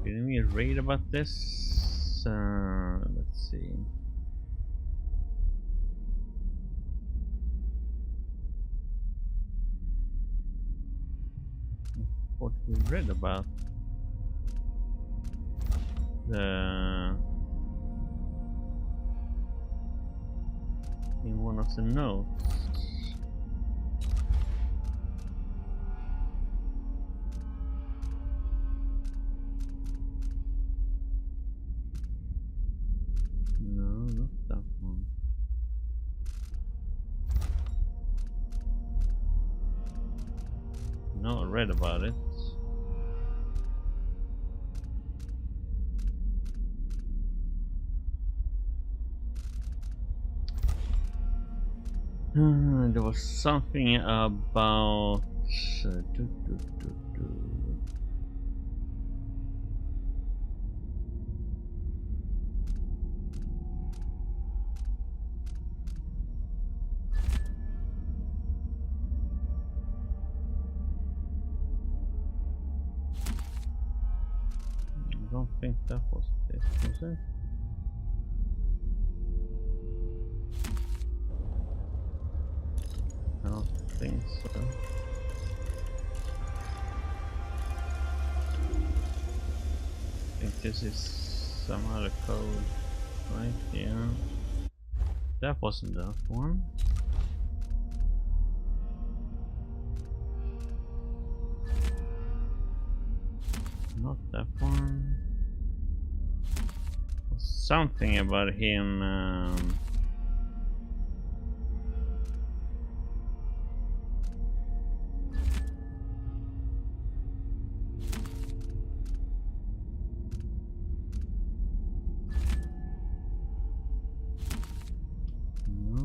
Didn't we read about this? Let's see. What we read about in one of the notes. No, not that one. No, I read about it. There was something about I don't think that was it, was it? I don't think so. I think this is some other code, right? Yeah. That wasn't that one. Not that one. Something about him. No,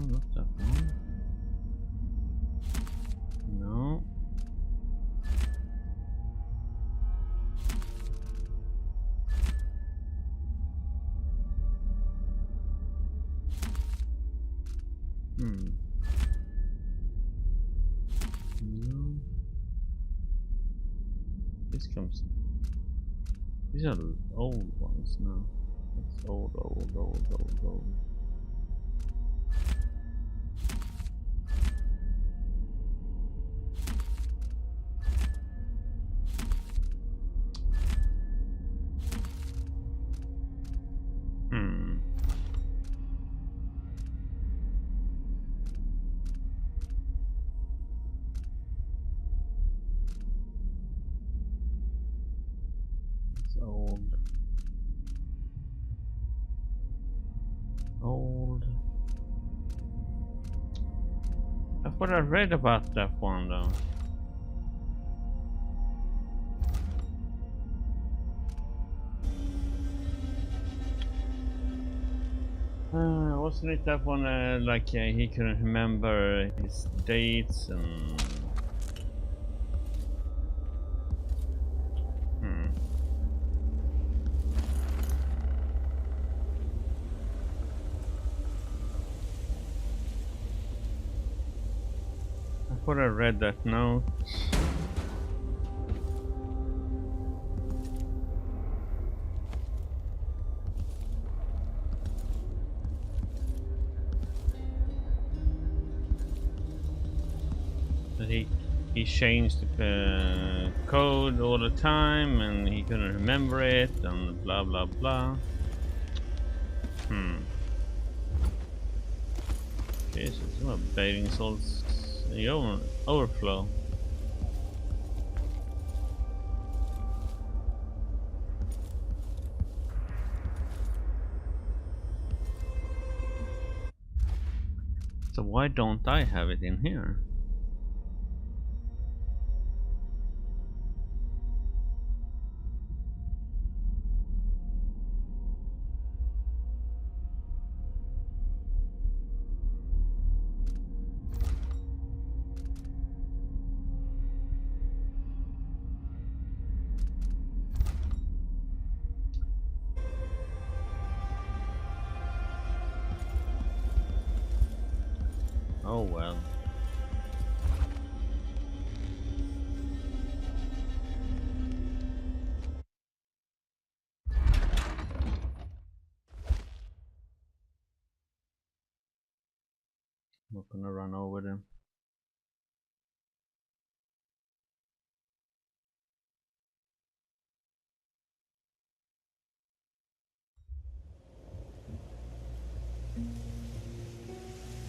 not that one. No. No. This comes. These are the old ones now. It's old. Old. That's what I read about that one though. Wasn't it that one like he couldn't remember his dates and I thought I read that note. He changed the code all the time and he couldn't remember it and blah blah blah. Jesus, what bathing salts overflow. So why don't I have it in here? Oh well. I'm not gonna run over them.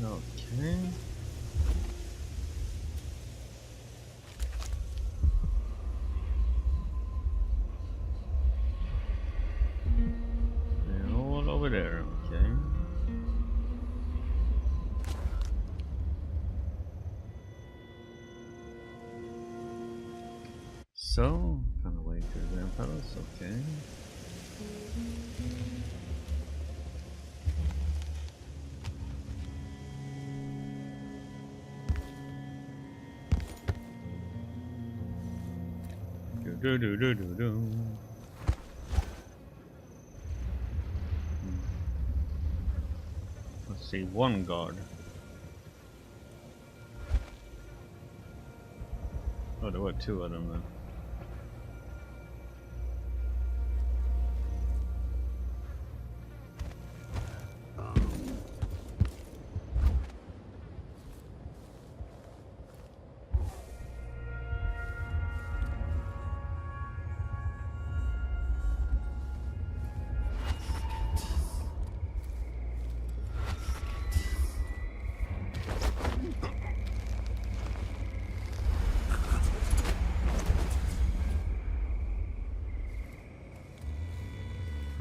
Okay. They're all over there, okay. So, kind of way to the Grand Palace, okay. Do do do do do. Let's see, one guard. Oh, there were two of them then.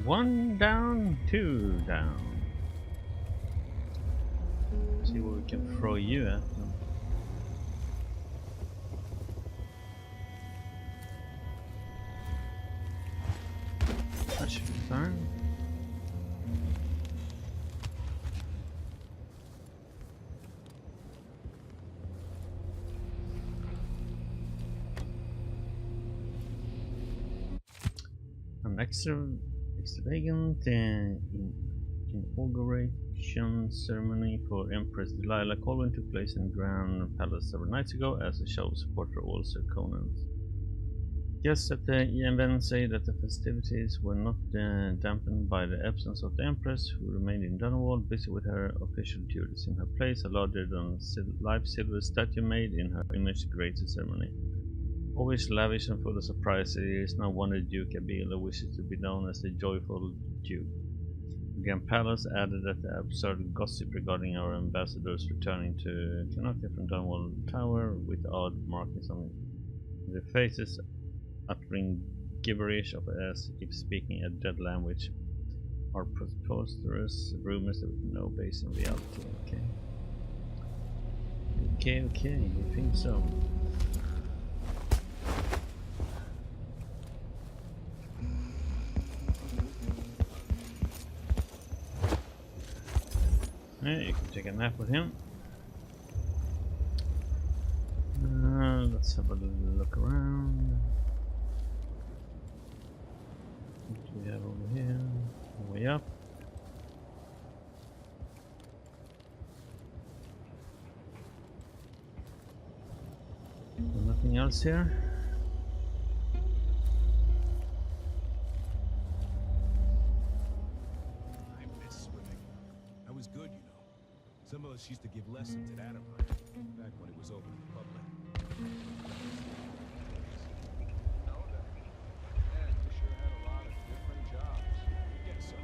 One down, two down. See what we can throw you at them. That should be fine. An extravagant inauguration ceremony for Empress Delilah Colwyn took place in the Grand Palace several nights ago as a show supporter all Serkonans. Guests at the event say that the festivities were not dampened by the absence of the Empress, who remained in Dunwall busy with her official duties. In her place, a larger than life silver statue made in her image greeted the ceremony. Always lavish and full of surprise, it is no wonder Duke Abela wishes to be known as the Joyful Duke. The Grand Palace added that the absurd gossip regarding our ambassadors returning to Karnaca from Dunwall Tower with odd markings on their faces, uttering gibberish of as if speaking a dead language, are preposterous rumors with no base in reality. Okay, you think so? Yeah, you can take a nap with him. Let's have a look around. What do we have over here? Way up. Nothing else here. I miss swimming. That was good, you know. Some of us used to give lessons at Adamant, back when it was open to the public. Know that? Yeah, you sure had a lot of different jobs. Guess so.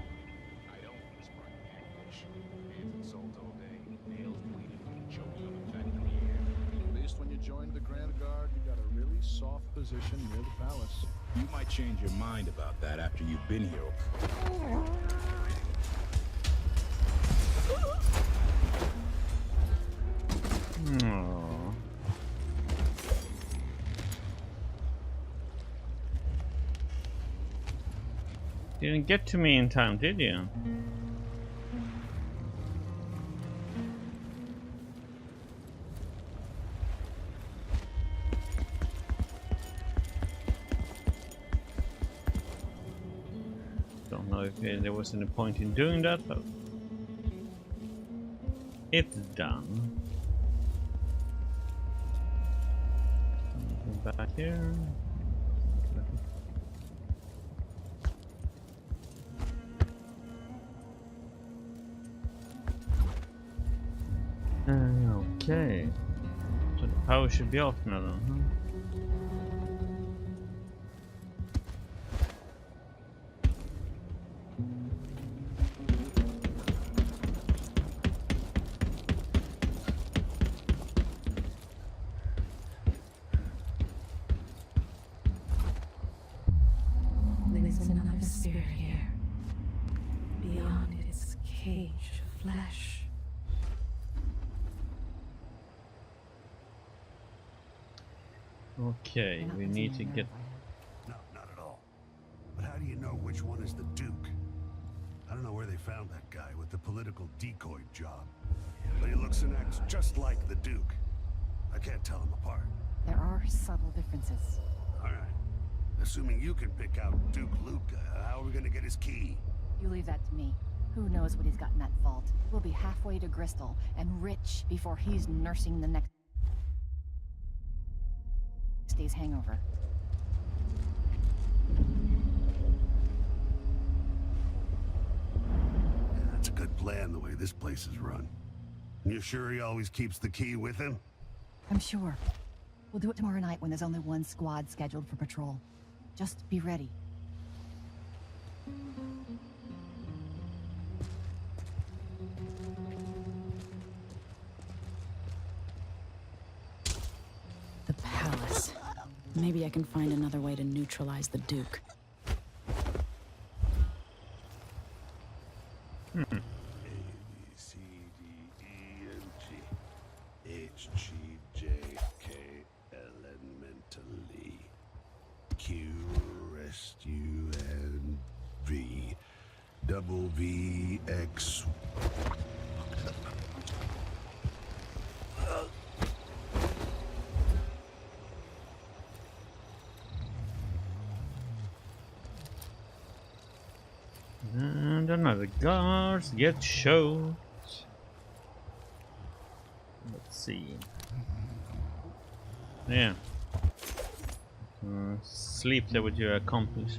I don't spark hagfish. Hands and soles all day, nails Vanguard, you got a really soft position near the palace. You might change your mind about that after you've been here. Aww. Didn't get to me in time, did you? Don't know if there was any point in doing that, but it's done. Back here. Okay. So the power should be off now then, huh? There's another spirit here, beyond its cage of flesh. Okay, we need to get... No, not at all. But how do you know which one is the Duke? I don't know where they found that guy with the political decoy job. But he looks and acts just like the Duke. I can't tell them apart. There are subtle differences. All right. Assuming you can pick out Duke Luca, how are we gonna get his key? You leave that to me. Who knows what he's got in that vault? We'll be halfway to Bristol and rich before he's nursing the next day's hangover. Yeah, that's a good plan, the way this place is run. You sure he always keeps the key with him? I'm sure. We'll do it tomorrow night when there's only one squad scheduled for patrol. Just be ready. The palace. Maybe I can find another way to neutralize the Duke. A, B, C, D, E, N, G, H, G, J, K, L, N, mentally. Q, rest, U, N, V, double V, X. And another guards get shot. Let's see. Yeah. Sleep there with your accomplice.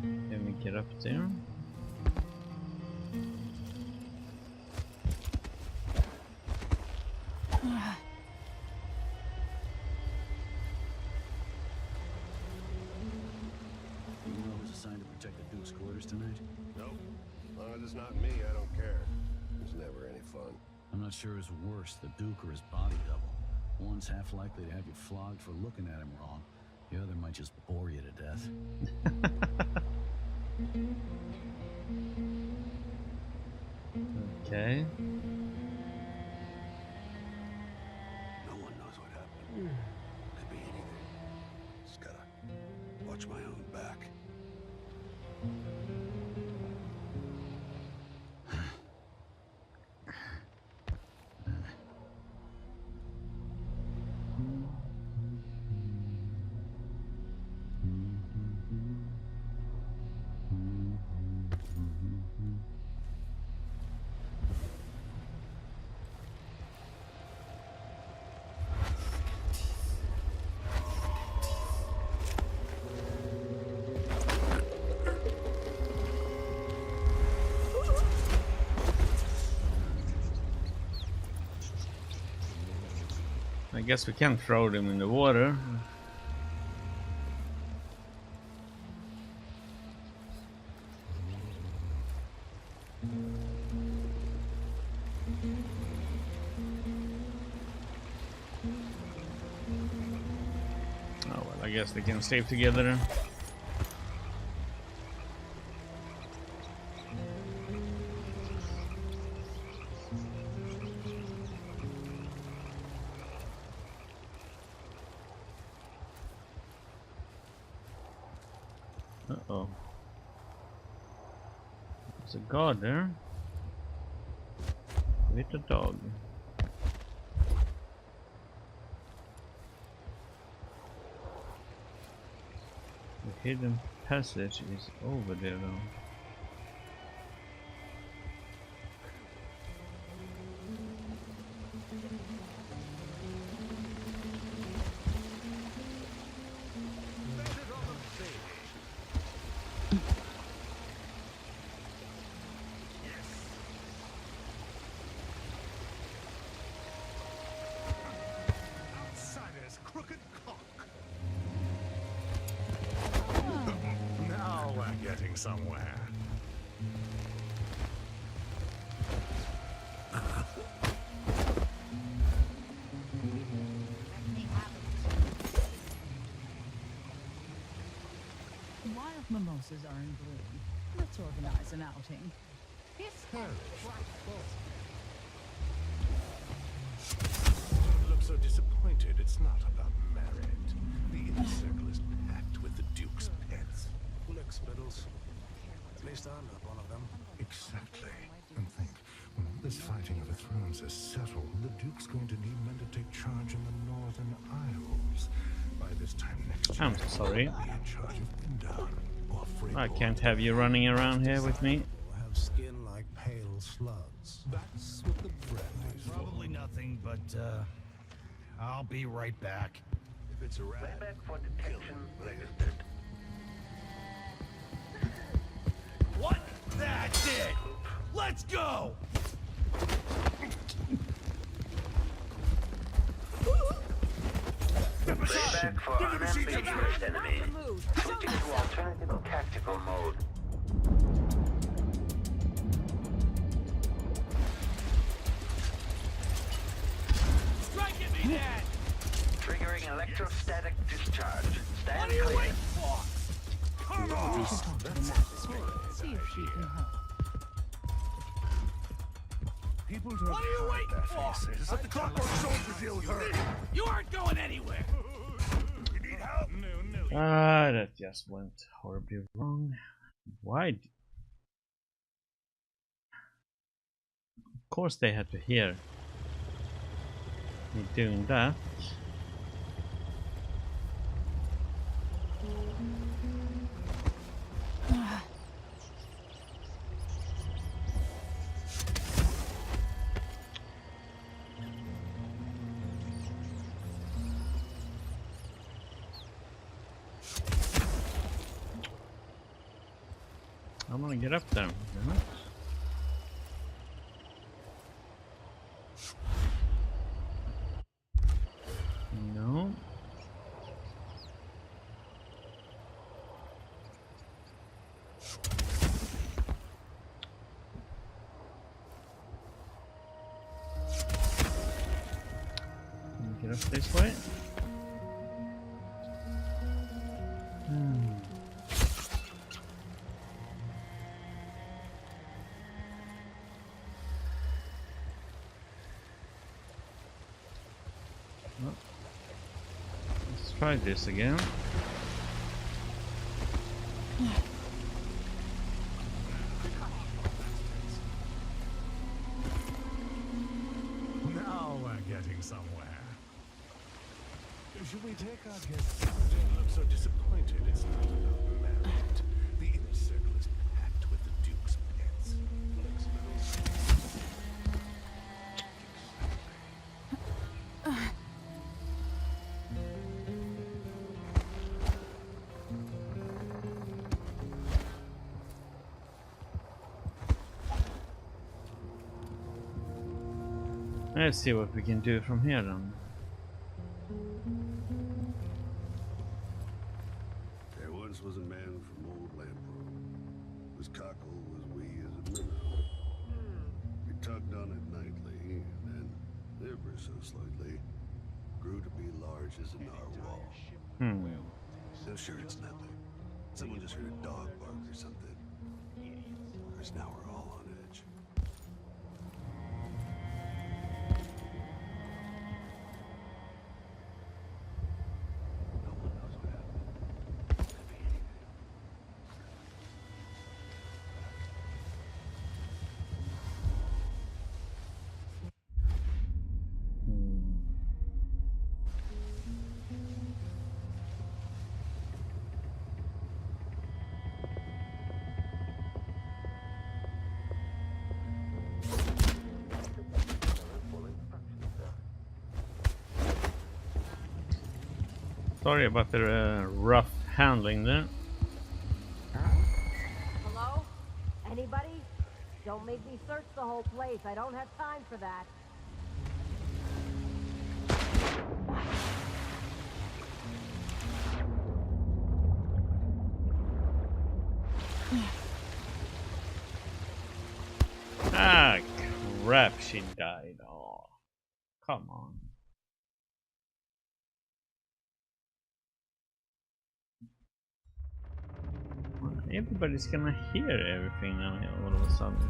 Can we get up there? Tonight? Nope. As long as it's not me, I don't care. It's never any fun. I'm not sure who's worse, the Duke or his body double. One's half likely to have you flogged for looking at him wrong. The other might just bore you to death. Okay. No one knows what happened. Could be anything. Just gotta watch my own back. I guess we can throw them in the water. I guess they can sleep together. Uh-oh. There's a guard there. With a dog. The hidden passage is over there though. Outsider's crooked cock. Now we're getting somewhere. Wild mimosas are in bloom. Let's organize an outing. Don't look so disappointed. It's not about merit. The inner circle is packed with the Duke's pets. Lick spittles. At least I'm not one of them. Exactly. And think, when all this fighting over thrones is settled, the Duke's going to need men to take charge in the Northern Isles. By this time next year, I'm sorry. he'll be in charge of Windown or I Freeport. can't have you running around here with me. Have skin like pale slugs. That's what the brandy's for. Probably nothing, but I'll be right back. If it's a rat, Playback for detection registered. What? That's it! Let's go! Playback for unambiguous enemy. Switching to alternative tactical mode. Strike at me, Dad! Triggering electrostatic discharge. Stand What are you clear. waiting for? Come on! See if she can help. People don't What are you hide waiting their for? faces. Let the clockwork soldiers deal with her. You aren't going anywhere! You need help? No. Ah, that just went horribly wrong. Why? Of course they had to hear me doing that. I'm gonna get up there. Damn it. No. Get up this way. Well, let's try this again. Now we're getting somewhere. Should we take our guests out? Don't look so disappointed. It's not about merit. The inner circle is packed with the Duke's pets. Lick spittles. Let's see what we can do from here then. There once was a man from old Lampro, whose cockle was wee as a minnow. He tugged on it nightly, and then, ever so slightly, grew to be large as a narwhal. I'm sure it's nothing. Someone just heard a dog bark or something. Because now we're all on edge. No one knows what happened. Could be anything. Sorry about the rough handling there. Hello? Anybody? Don't make me search the whole place. I don't have time for that. Ah, crap, she died. Oh, come on. Everybody's gonna hear everything now all of a sudden.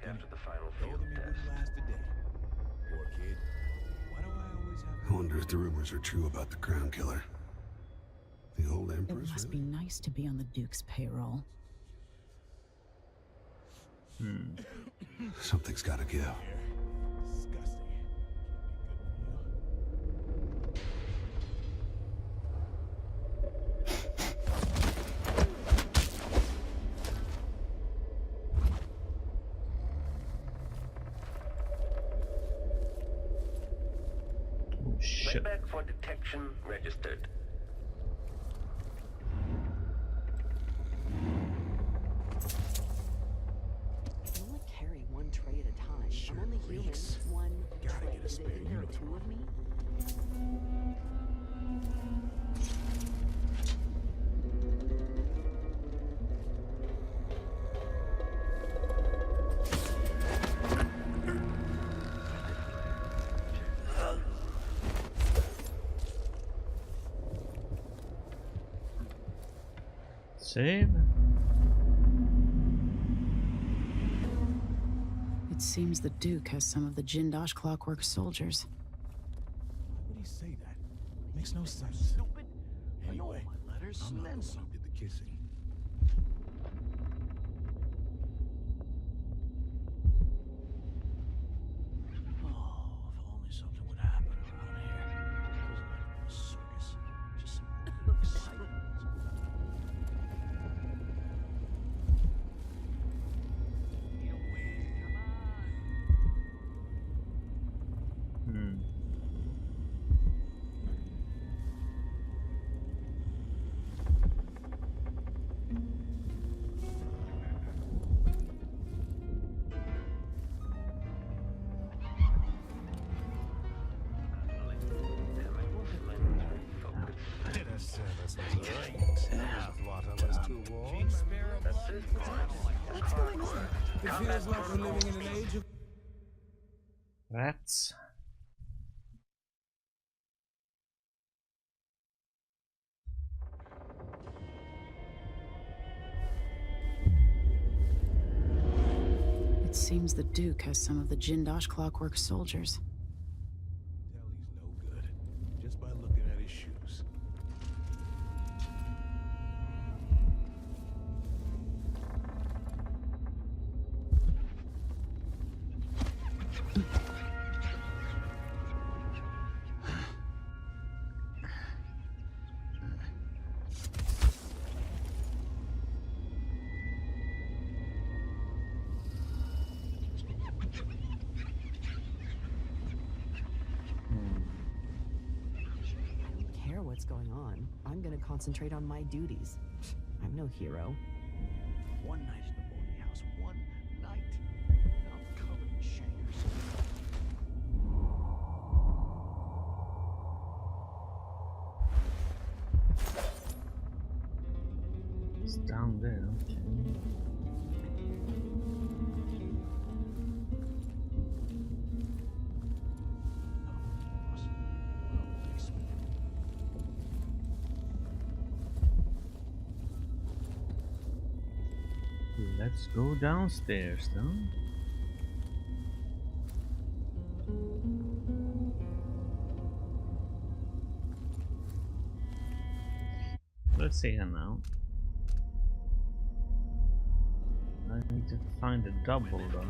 After the final field test. Poor kid. Why do I always have... I wonder if the rumors are true about the Crown Killer. The old It Empress, must really? be nice to be on the Duke's payroll. Something's gotta give. Disgusting. Shit. Playback for detection registered. I only carry one tray at a time. Sure I'm only human. reeks. One Gotta tray. get a spare Isn't there uniform. two of me? Save. It seems the Duke has some of the Jindosh Clockwork soldiers. Why would he say that? Makes no sense. Stupid. Anyway, My letters, I'm not the men. one who did the kissing. Oh, if only something would happen around here. It wasn't like a circus. Just some excitement. It feels like we're living in an age of... Rats. It seems the Duke has some of the Jindosh Clockwork soldiers. Tell he's no good. Just by looking at his shoes. What's going on? I'm gonna concentrate on my duties. I'm no hero. One night in the boarding down there, okay. Let's go downstairs then. Let's see here now. I need to find a double though.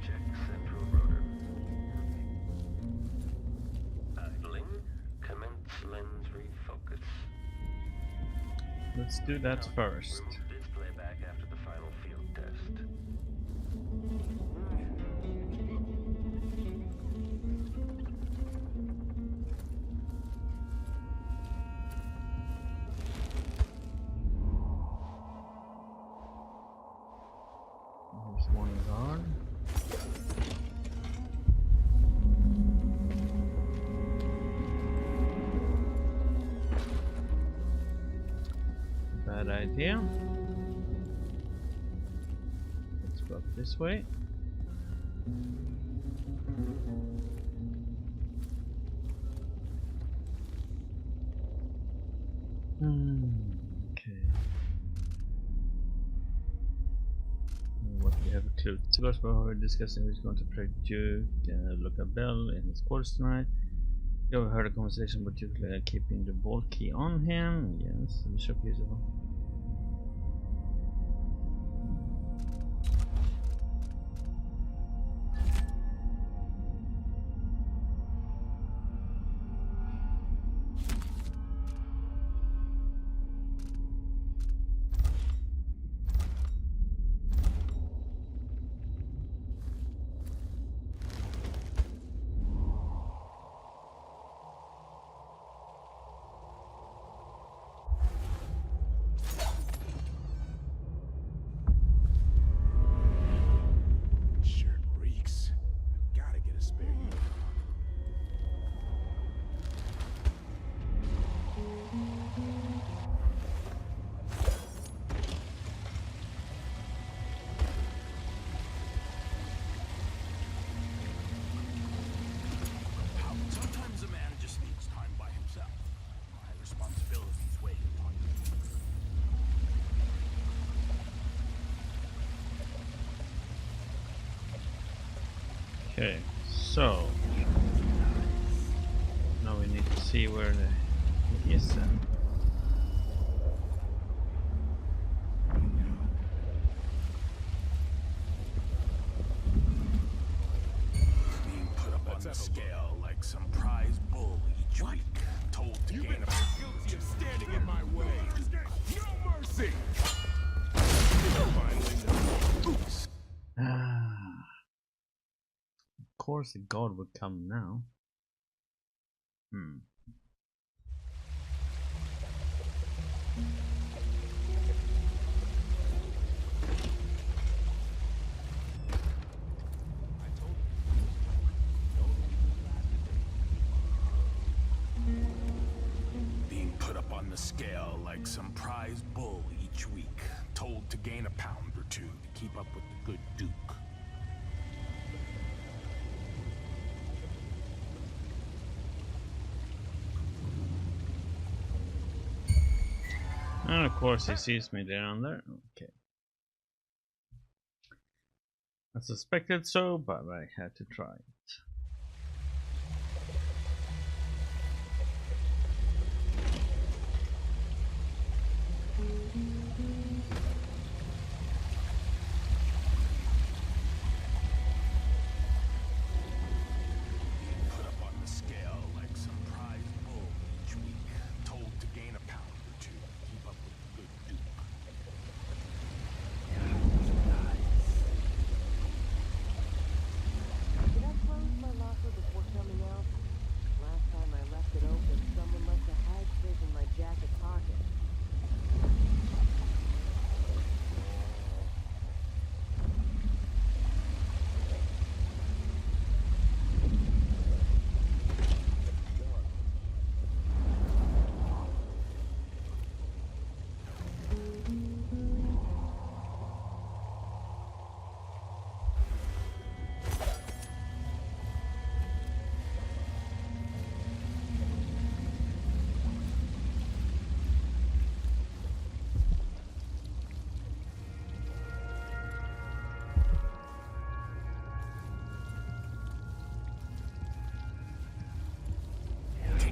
Check central rotor. Idling. Commence lens refocus. Let's do that first. Remove display back after the final field test. There's one guard. Bad idea. Let's go up this way. Okay. What we have a clue. To us, we're discussing who's going to play Duke. Look at Bell in his quarters tonight. You overheard a conversation about Duke keeping the ball key on him. Yes, Bishop usable. Okay, so now we need to see where he is then. Being put up on the scale like some prize bull each week, told to gain a guilty of standing in my way. No mercy. Oops. Of course the god would come now. Being put up on the scale like some prize bull each week, told to gain a pound or two to keep up with the good Duke. And of course he sees me down there. Okay. I suspected so, but I had to try it.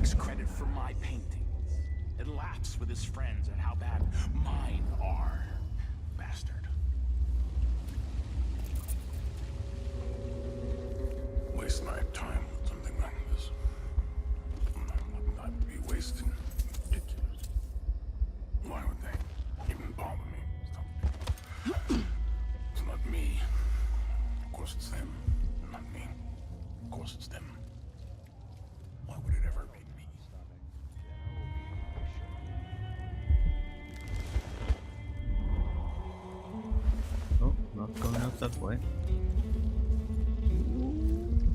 takes credit for my paintings and laughs with his friends at how bad mine are. Bastard. Waste my time with something like this. I'd be wasting. Ridiculous. Why would they even bother me? It's not me. Of course it's them. Not me. Of course it's them. Why would it ever be me? Oh, not going out that way.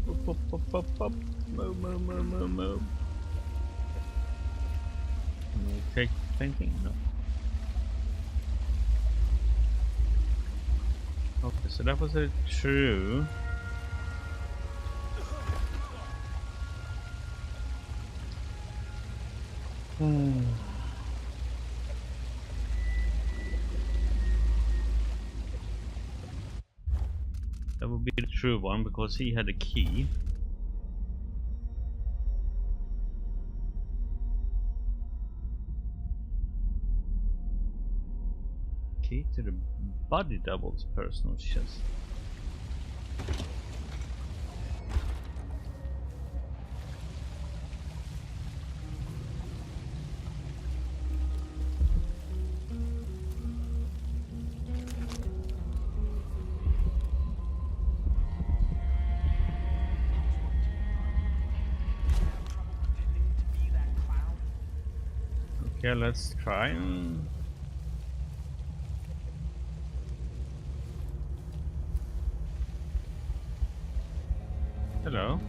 Up, up, up, up. Move, move, move, move, move. Can we take painting? No. Okay, so that was a true. That would be the true one because he had a key. Key to the body double's personal chest. Okay, let's try and... Hello.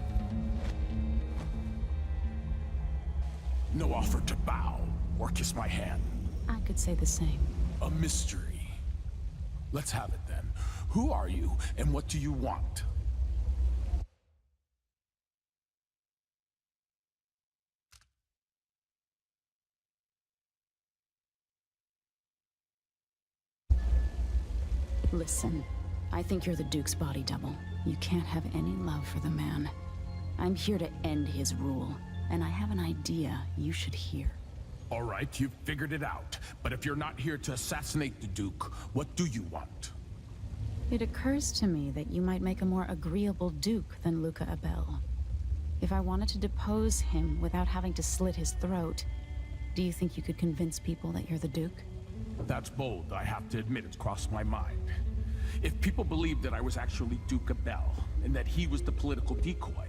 No offer to bow or kiss my hand. I could say the same. A mystery. Let's have it then. Who are you and what do you want? Listen, I think you're the Duke's body double. You can't have any love for the man. I'm here to end his rule, and I have an idea you should hear. All right, you've figured it out. But if you're not here to assassinate the Duke, what do you want? It occurs to me that you might make a more agreeable Duke than Luca Abel. If I wanted to depose him without having to slit his throat, do you think you could convince people that you're the Duke? That's bold, I have to admit it's crossed my mind. If people believed that I was actually Duke Abel, and that he was the political decoy,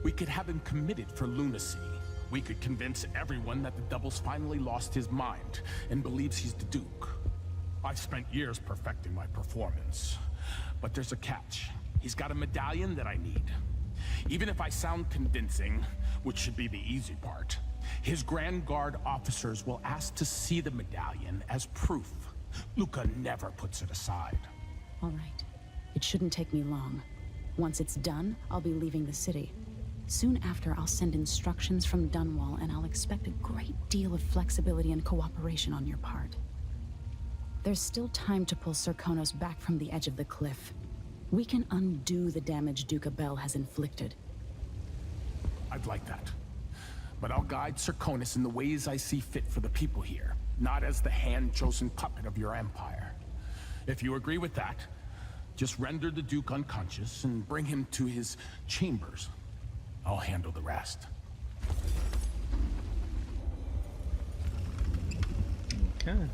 we could have him committed for lunacy. We could convince everyone that the Double's finally lost his mind, and believes he's the Duke. I've spent years perfecting my performance. But there's a catch. He's got a medallion that I need. Even if I sound convincing, which should be the easy part, his Grand Guard officers will ask to see the medallion as proof. Luca never puts it aside. All right. It shouldn't take me long. Once it's done, I'll be leaving the city. Soon after, I'll send instructions from Dunwall, and I'll expect a great deal of flexibility and cooperation on your part. There's still time to pull Serkonos back from the edge of the cliff. We can undo the damage Duke Abel has inflicted. I'd like that. But I'll guide Serkonos in the ways I see fit for the people here, not as the hand-chosen puppet of your empire. If you agree with that, just render the Duke unconscious and bring him to his chambers. I'll handle the rest. Okay.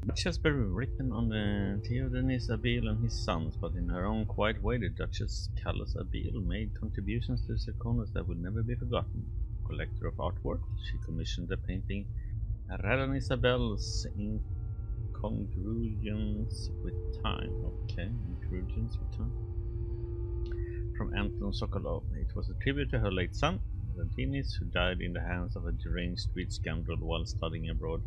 Much has been written on the Theodenis Abil and his sons, but in her own quiet way, the Duchess Callas Abil made contributions to Serkonos that will never be forgotten. Collector of artwork, she commissioned the painting Radanis Abel's Incongruence with Time. Okay, Incongruence with Time. From Anton Sokolov. It was a tribute to her late son, Radinis, who died in the hands of a deranged street scoundrel while studying abroad.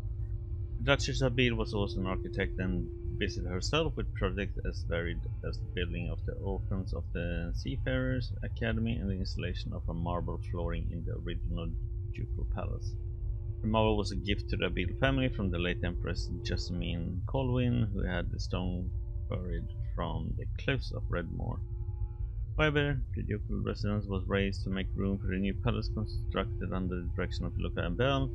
Duchess Abil was also an architect and busied herself with projects as varied as the building of the orphans of the Seafarers Academy and the installation of a marble flooring in the original ducal palace. The marble was a gift to the Abil family from the late Empress Jessamine Colwyn, who had the stone buried from the cliffs of Redmoor. However, the ducal residence was raised to make room for the new palace constructed under the direction of Luca and Bell.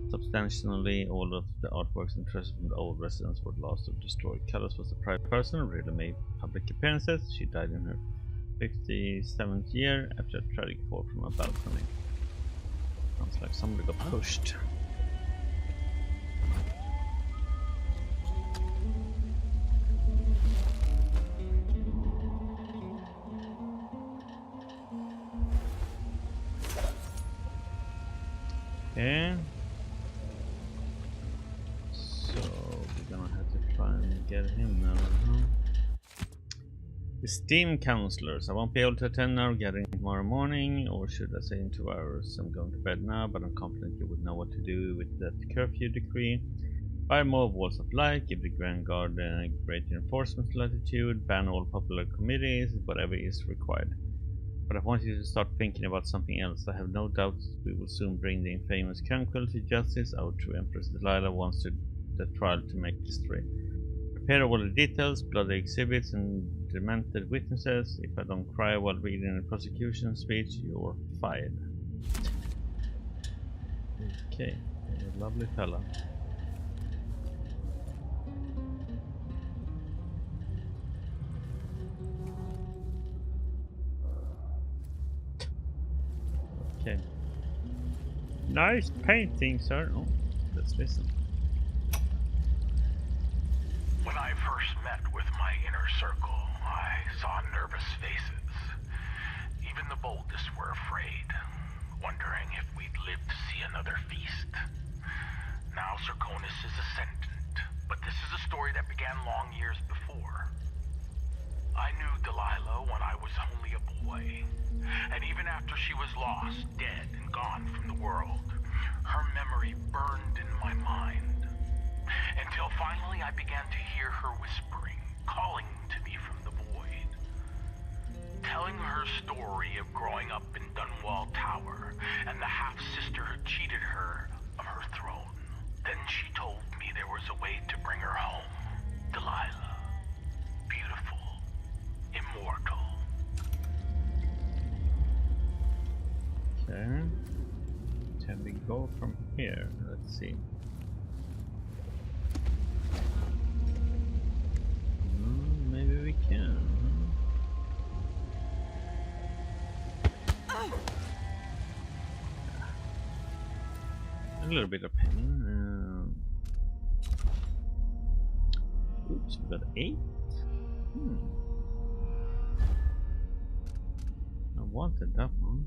Substantially, all of the artworks and treasures from the old residence were lost or destroyed. Callas was a private person, rarely made public appearances. She died in her 57th year after a tragic fall from a balcony. Sounds like somebody got pushed. Okay. So we're gonna have to try and get him now. Esteemed counselors, I won't be able to attend our gathering tomorrow morning, or should I say in 2 hours. I'm going to bed now, but I'm confident you would know what to do with that curfew decree. Fire more walls of light, give the Grand Guard greater enforcement latitude, ban all popular committees, whatever is required. But I want you to start thinking about something else. I have no doubt we will soon bring the infamous Conqueror to justice. Our true Empress Delilah wants the trial to make history. Prepare all the details, bloody exhibits, and demented witnesses. If I don't cry while reading the prosecution speech, you're fired. Okay, a lovely fella. Okay. Nice painting, sir. Oh, let's listen. When I first met with my inner circle, I saw nervous faces. Even the boldest were afraid, wondering if we'd live to see another feast. Now Serconis is ascendant, but this is a story that began long years before. I knew Delilah when I was only a boy, and even after she was lost, dead, and gone from the world, her memory burned in my mind. Until finally I began to hear her whispering, calling to me from the void. Telling her story of growing up in Dunwall Tower, and the half-sister who cheated her of her throne. Then she told me there was a way to bring her home. Delilah. Beautiful. Immortal. Okay. Can we go from here? Let's see. Maybe we can. A little bit of pain. Oops, we got 8. I wanted that one.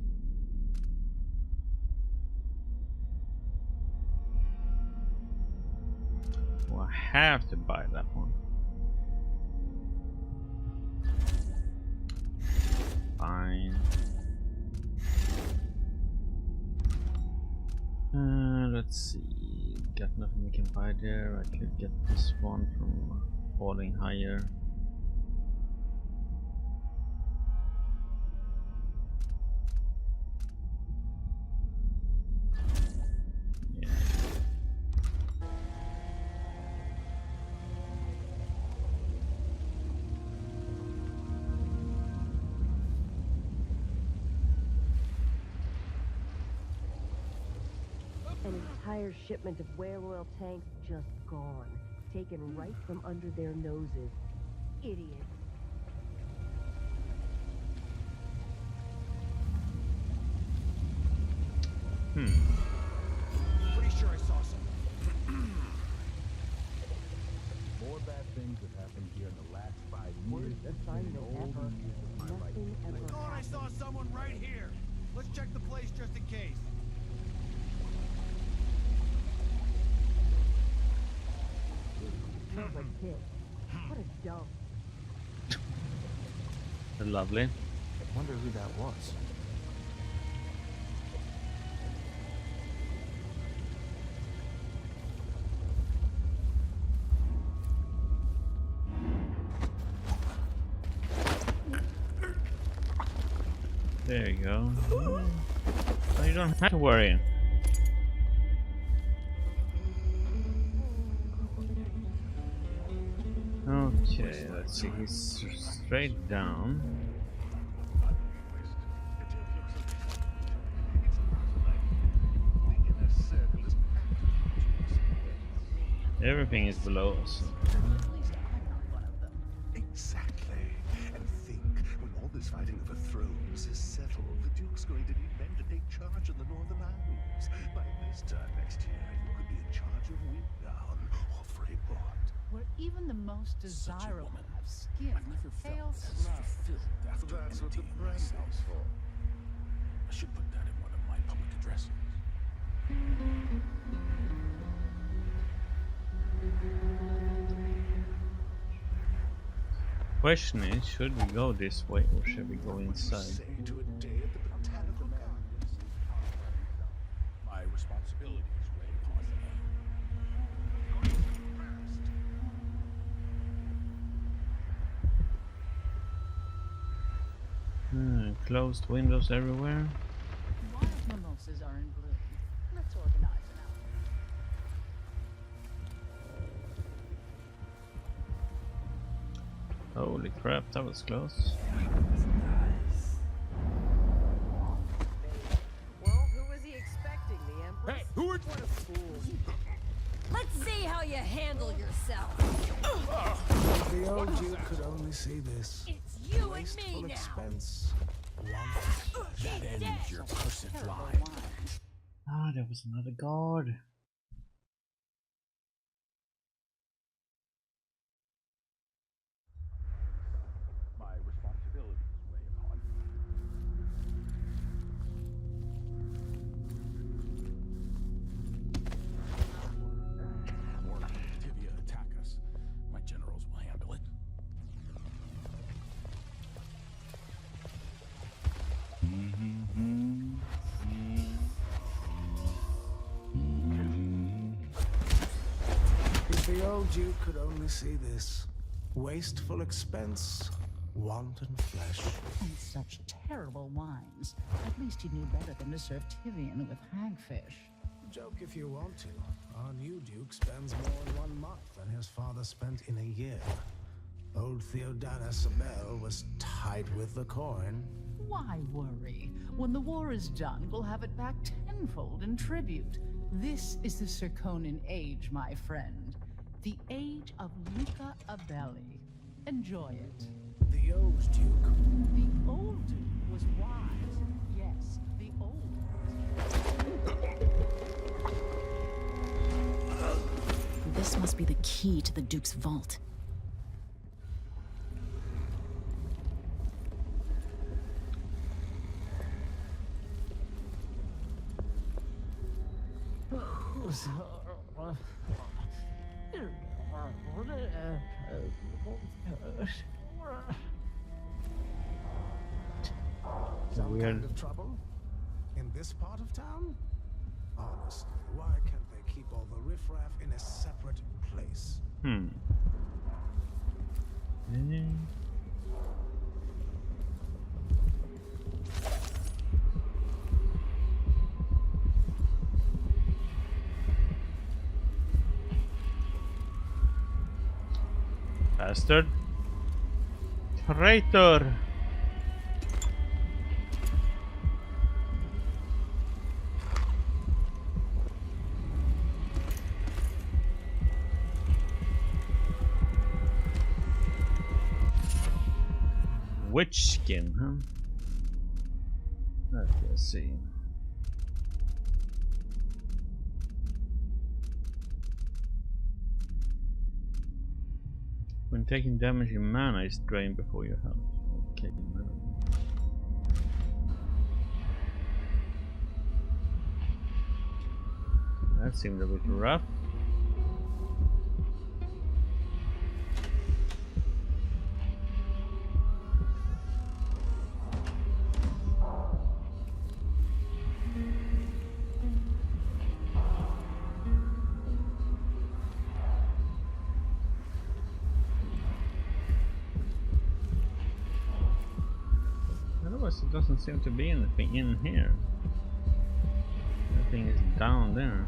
Well, I have to buy that one. Fine. Let's see. Got nothing we can buy there. I could get this one from falling higher. Yeah. An entire shipment of whale oil tanks just gone. Taken right from under their noses. Idiots. Pretty sure I saw something. More bad things have happened here in the last 5 years. Worst assignment ever. Nothing ever. I thought I saw someone right here. Let's check the place just in case. Smells like piss. What a dump. Lovely. I wonder who that was. There you go. Oh, you don't have to worry. Okay, let's see. He's straight down. Everything is below us. Exactly. And think, when all this fighting over thrones is settled, the Duke's going to need men to take charge of the Northern Isles. By this time next year, you could be in charge of Winddown or Freyport. Where even the most desirable have skin. I've never pale felt as slow. fulfilled after That's what the emptying brain is myself. for. I should put that in one of my public addresses. Question is, should we go this way or should we go inside? Say to a day at the Botanical Gardens. My responsibilities weigh upon me. Closed windows everywhere. Wild mimosas are in bloom. Let's organize an outfit. Holy crap, that was close. Well, who was he expecting? The Empress? Hey, who are What a fool. Let's see how you handle yourself. The old Duke could only see this. It's you and Wasteful me now. expense. That ends your cursed line. Ah, there was another guard. My responsibilities weigh upon me. Or Tivia attack us. My generals will handle it. If the old Duke could only see this. Wasteful expense, wanton flesh. And such terrible wines. At least he knew better than to serve Tivian with hagfish. Joke if you want to. Our new Duke spends more in 1 month than his father spent in a year. Old Theodana Sabel was tight with the coin. Why worry? When the war is done, we'll have it back tenfold in tribute. This is the Circonan age, my friend. The age of Luca Abelli. Enjoy it. The old Duke. The old Duke was wise. Yes, the old. This must be the key to the Duke's vault. Some Weird. kind of trouble? In this part of town? Honestly, why can't they keep all the riffraff in a separate place? Bastard. Traitor. Witch skin, huh? Let's see. When taking damage, your mana is drained before your health. Okay, mana. That seemed a bit rough. Otherwise, it doesn't seem to be anything in here. Everything is down there.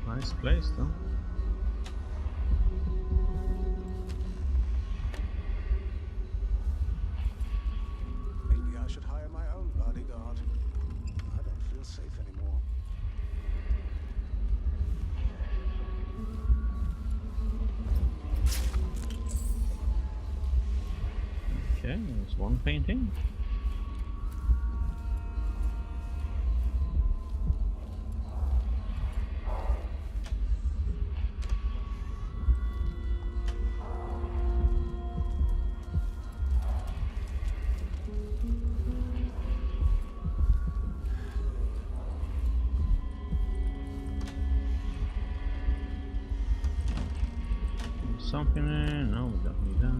Nice place, though. one painting. Something there? No, we don't need that.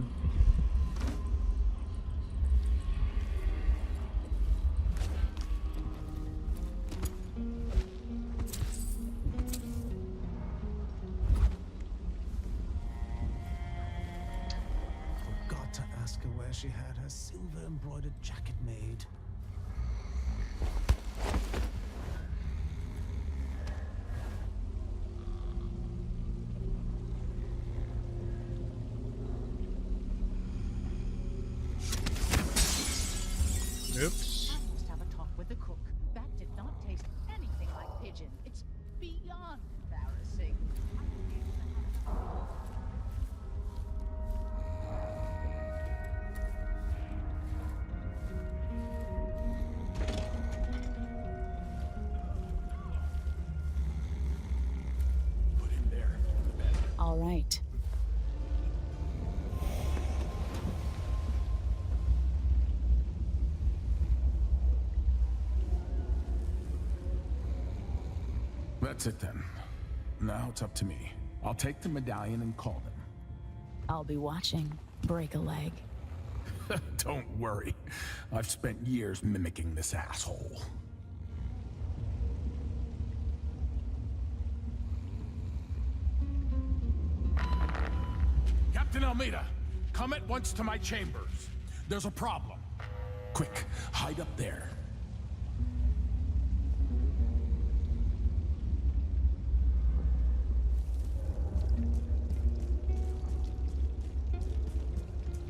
Forgot to ask her where she had her silver embroidered jacket made. Oops. I must have a talk with the cook. That did not taste anything like pigeon. It's beyond embarrassing. Put him there on the bed. All right. That's it then. Now it's up to me. I'll take the medallion and call them. I'll be watching. Break a leg. Don't worry. I've spent years mimicking this asshole. Captain Almeida, come at once to my chambers. There's a problem. Quick, hide up there.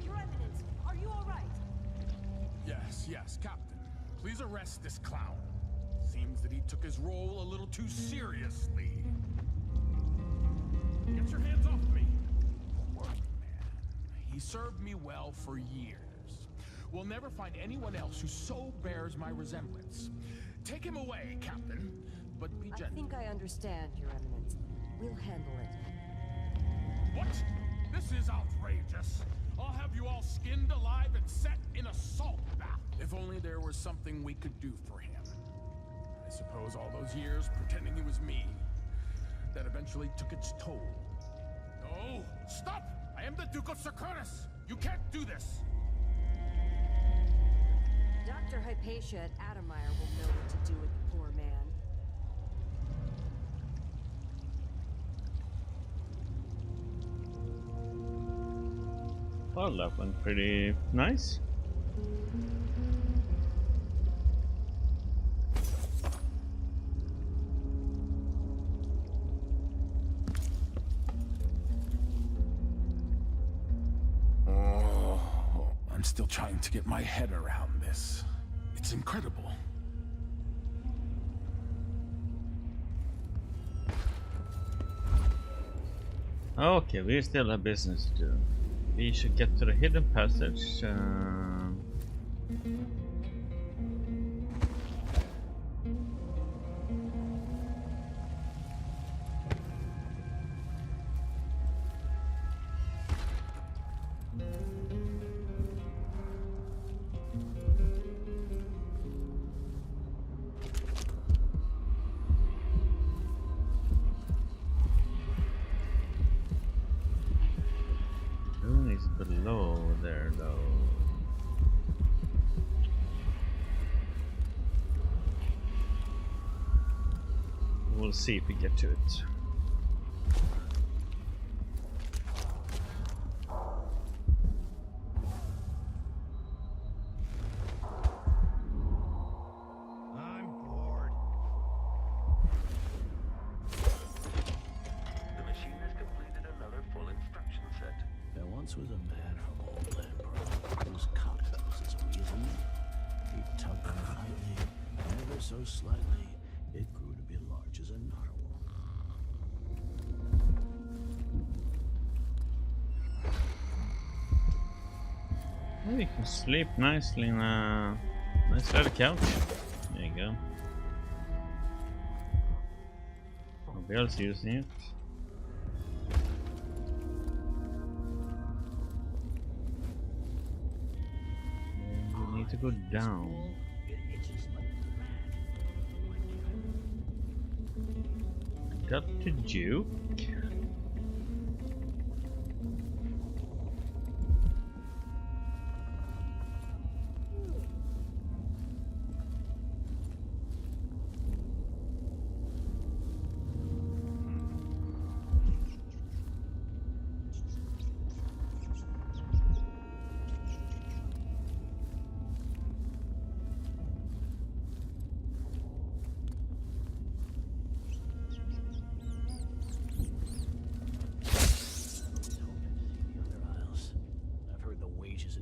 Your Eminence, are you all right? Yes, Captain. Please arrest this clown. Seems that he took his role a little too seriously. Get your hands off me! Workman. He served me well for years. We'll never find anyone else who so bears my resemblance. Take him away, Captain, but be gentle. I think I understand, Your Eminence. We'll handle it. What? This is outrageous. I'll have you all skinned alive and set in a salt bath. If only there was something we could do for him. I suppose all those years pretending he was me, that eventually took its toll. No! Stop! I am the Duke of Serconis! You can't do this! Dr. Hypatia at Adamire will know what to do with the poor man. Well, that went pretty nice. I'm still trying to get my head around this. It's incredible. Okay, we still have business to do. We should get to the hidden passage. Is below there though. We'll see if we get to it. I'm bored. The machine has completed another full instruction set. There once was a man from old Emperor whose cock was his reason. He tugged it lightly, ever so slightly. It grew to be large as a narwhal. Maybe you can sleep nicely in a nice little couch. There you go. Nobody else using it. And we need to go down. Dr. Duke.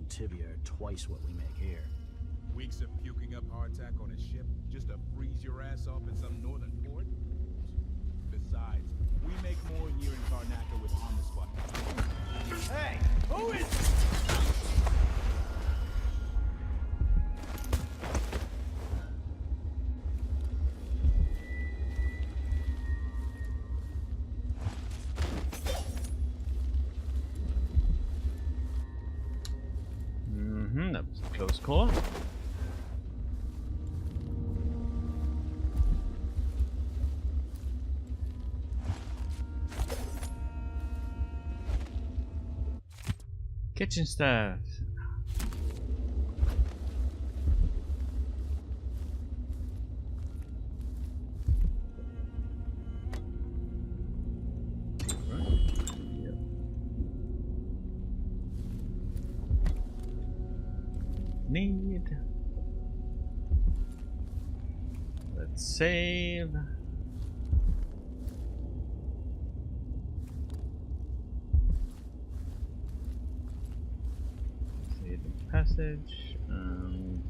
Tibia are twice what we make here. Weeks of puking up hardtack on a ship just to freeze your ass off in some northern port? Besides, we make more here in Karnaca with on-the-spot. Hey, who is... That was a close call. Kitchen staff. Need. Let's save. Save the passage and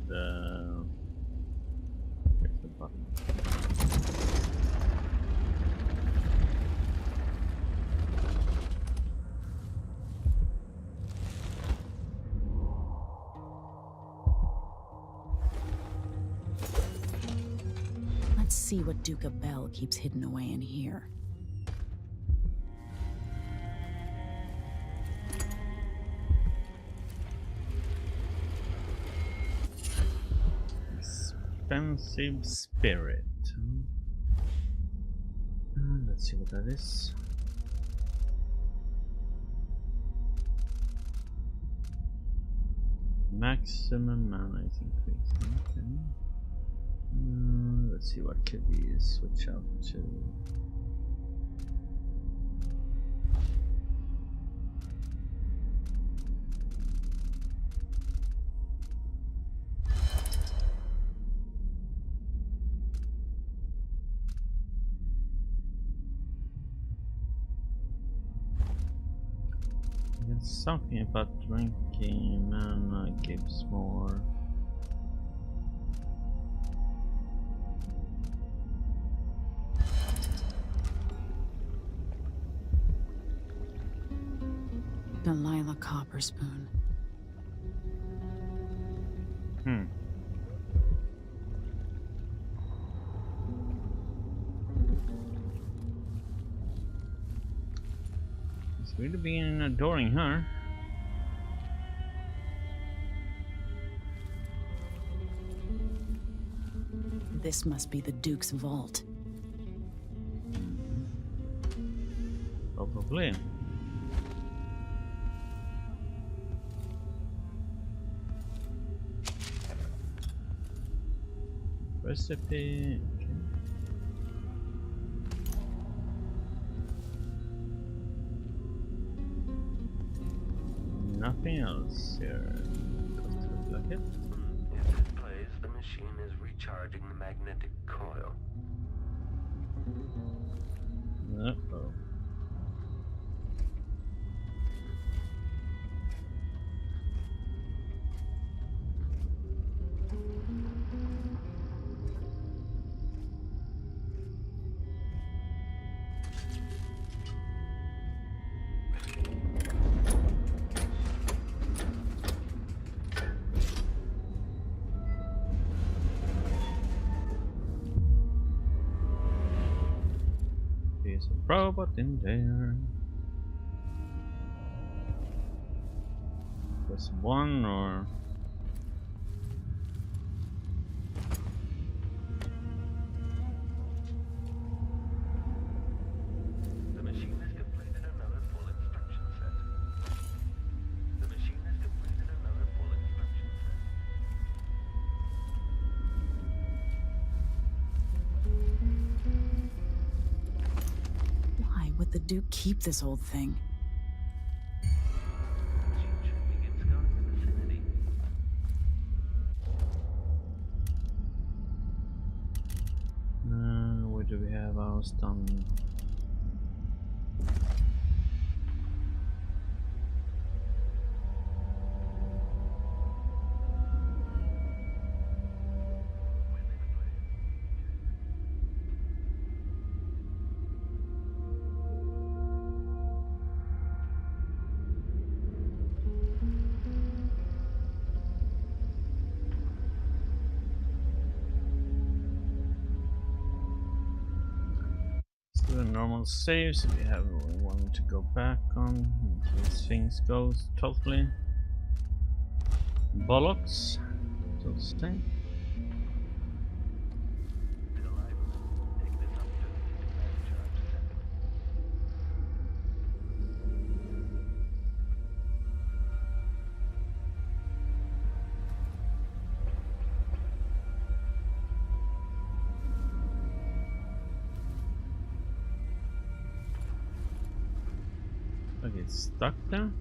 click the button. See what Duke Bell keeps hidden away in here. Expensive spirit. Let's see what that is. Maximum mana is increasing. Okay. Let's see what could we switch out to. There's something about drinking mana gives more. Delilah Copperspoon. It's really been adoring her. This must be the Duke's vault. Probably. Recipe. Okay. Nothing else here. Like it. If it plays, the machine is recharging the magnetic coil. Uh-oh. There's a robot in there. Press 1 or... The machine has completed another full instruction set. The machine has completed another full instruction set. Why would the Duke keep this old thing? Where do we have our stun? The normal saves if we have one to go back on in case things goes totally bollocks, so to say. I get stuck there.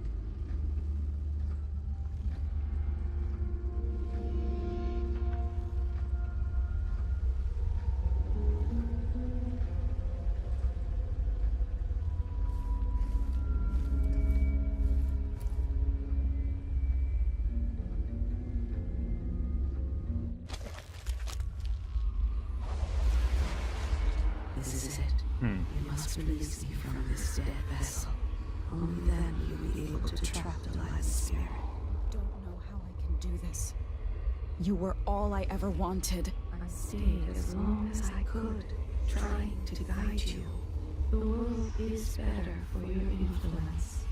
This is it. You must release me from this dead vessel. Only then will you be able to trap Delilah's spirit. I don't know how I can do this. You were all I ever wanted. I stayed as long as I could, trying to guide you. The world is better for your influence.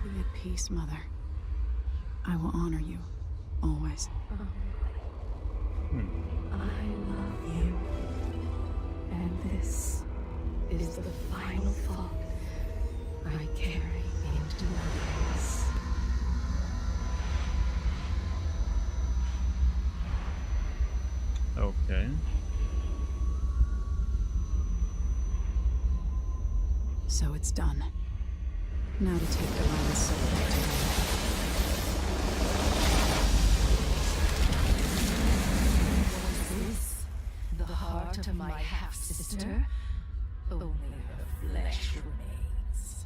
Be at peace, Mother. I will honor you, always. I love you. And this is the final thought I carry into nothingness. Okay. So it's done. Now to take Delilah's soul back to her. Was this the heart of my half-sister? Only her flesh remains.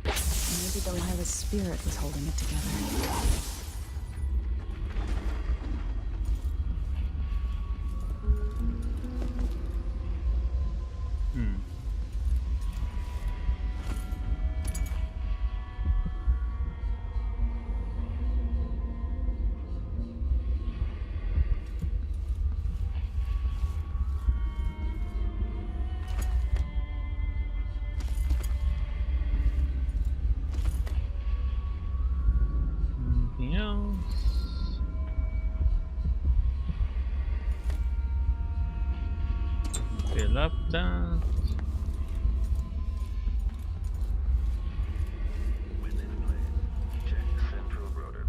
Maybe Delilah's spirit was holding it together. Anything else? Fill up that. Check central rotor.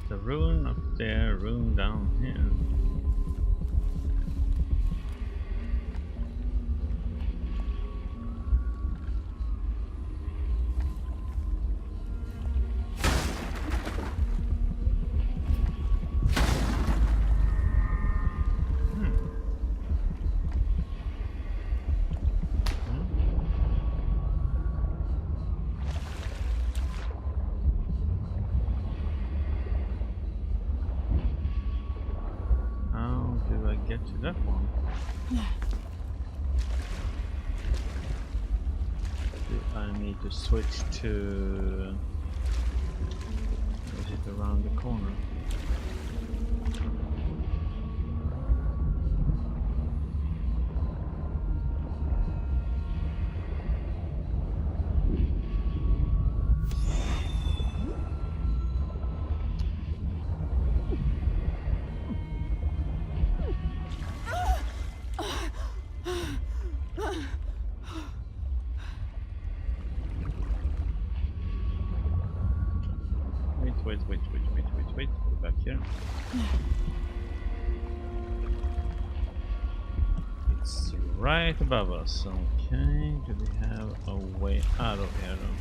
The rune up there, rune down here. that one. I need to switch to... Is it around the corner? Wait, go back here. It's right above us. Okay, do we have a way out of here though?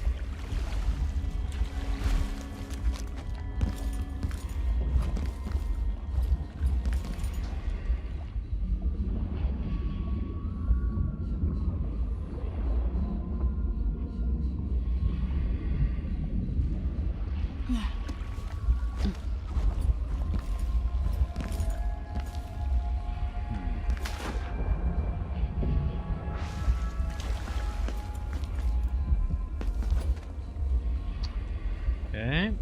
Okay.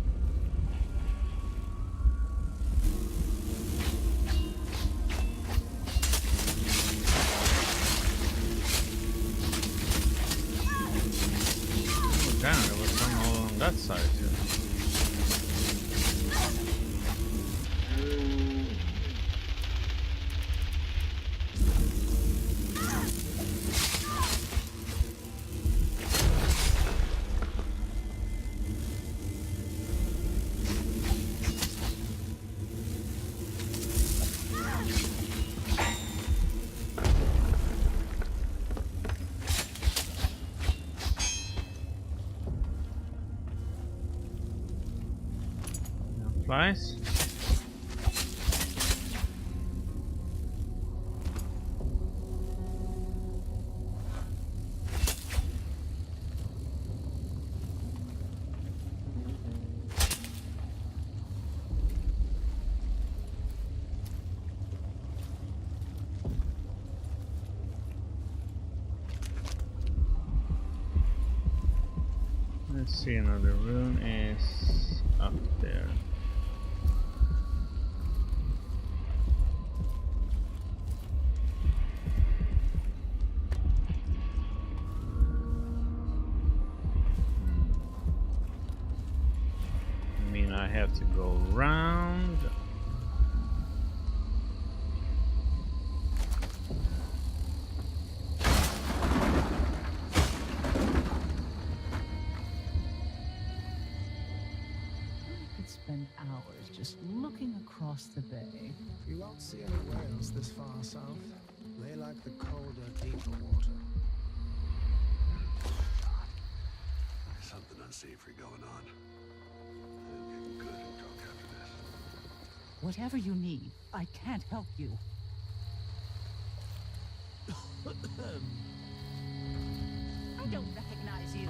Oh, damn, there was some all on that side here. Flies. Let's see, another rune is up there. I have to go round. I could spend hours just looking across the bay. You won't see any whales this far south. They like the colder, deeper water. There's something unsavory going on. Good and talk after this. Whatever you need, I can't help you. I don't recognize you.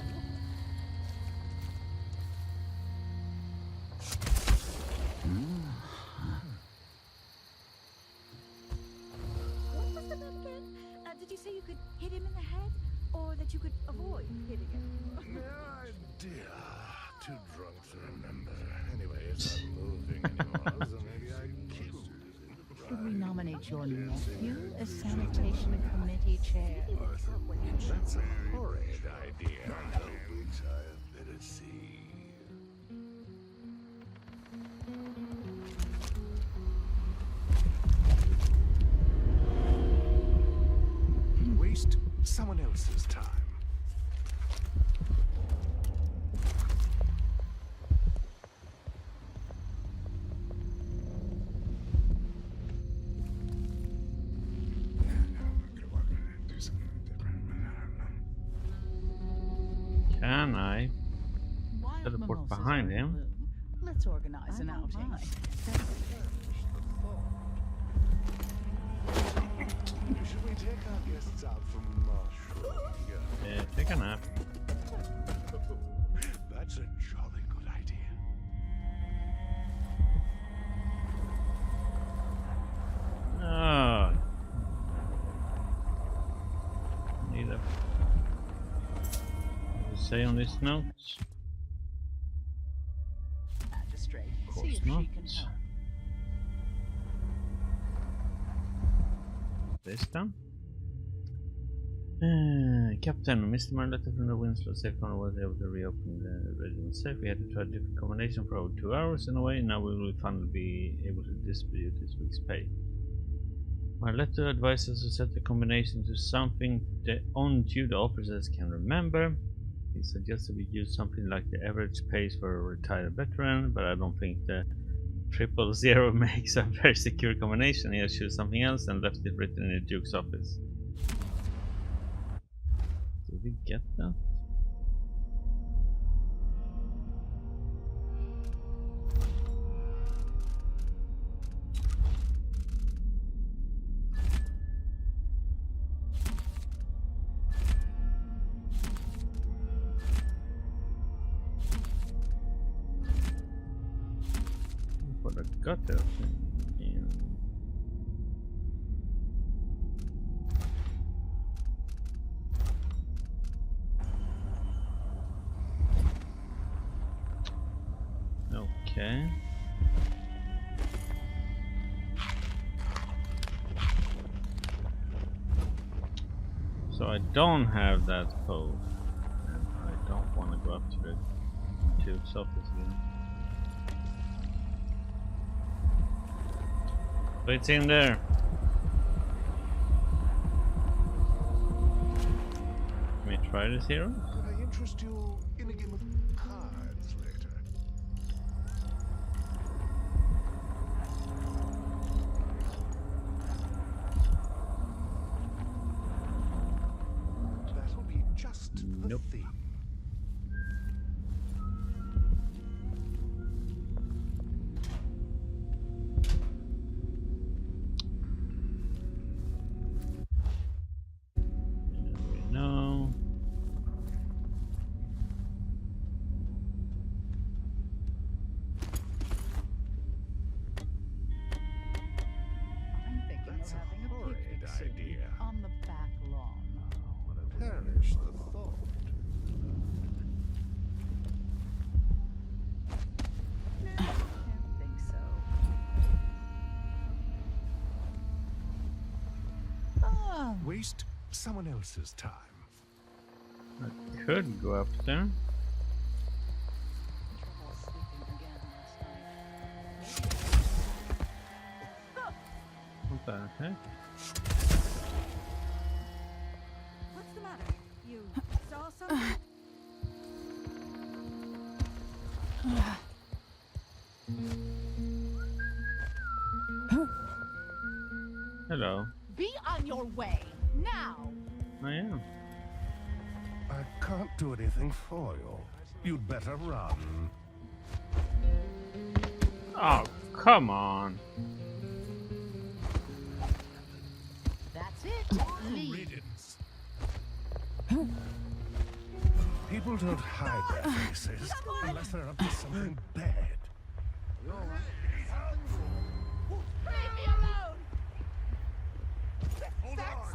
What was the map again? Did you say you could hit him in the head? Or that you could avoid hitting him? No idea. Too drunk to remember. Anyway, it's not moving anymore, so maybe I killed it. Should we nominate your nephew as sanitation committee chair? That's a horrid idea. No, Biggs, I have been at sea. Waste someone else's time. Can I teleport behind him? Let's organize an outing. Should we take our guests out for mushroom? Yeah, take a nap. That's a jolly good idea. Oh, either. What does it say on these notes? Magistrate, Of see course if not. she can help. This done. Captain, Mr. My letter from the Winslow safe corner was able to reopen the regiment safe. We had to try a different combination for over 2 hours in a way. Now we will finally be able to distribute this week's pay. My letter advises to set the combination to something the on-duty officers can remember. He suggested we use something like the average pays for a retired veteran, but I don't think the 000 makes a very secure combination. He has chosen something else and left it written in the Duke's office. Did we get that? What I got there. Okay. So I don't have that code, and I don't want to go up to the Duke's office again. But it's in there. Let me try this here. Could I interest you in a game of cards later? That'll be just the thing. No. I'm thinking of having a picnic soon on the back lawn. Perish the thought. I don't think so. Ah, Waste someone else's time. I could go up there. What the heck? What's the matter? You saw something? Hello. be on your way now. I am. I can't do anything for you. You'd better run. Oh, come on. That's it. Leave. People don't hide their faces unless they're up to something bad. Leave me alone.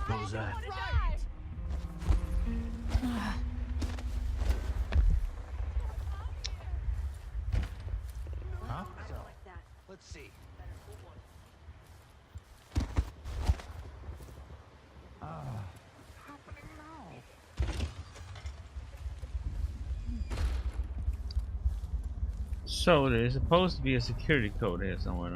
What was that? Huh? Let's see. So there's supposed to be a security code here somewhere.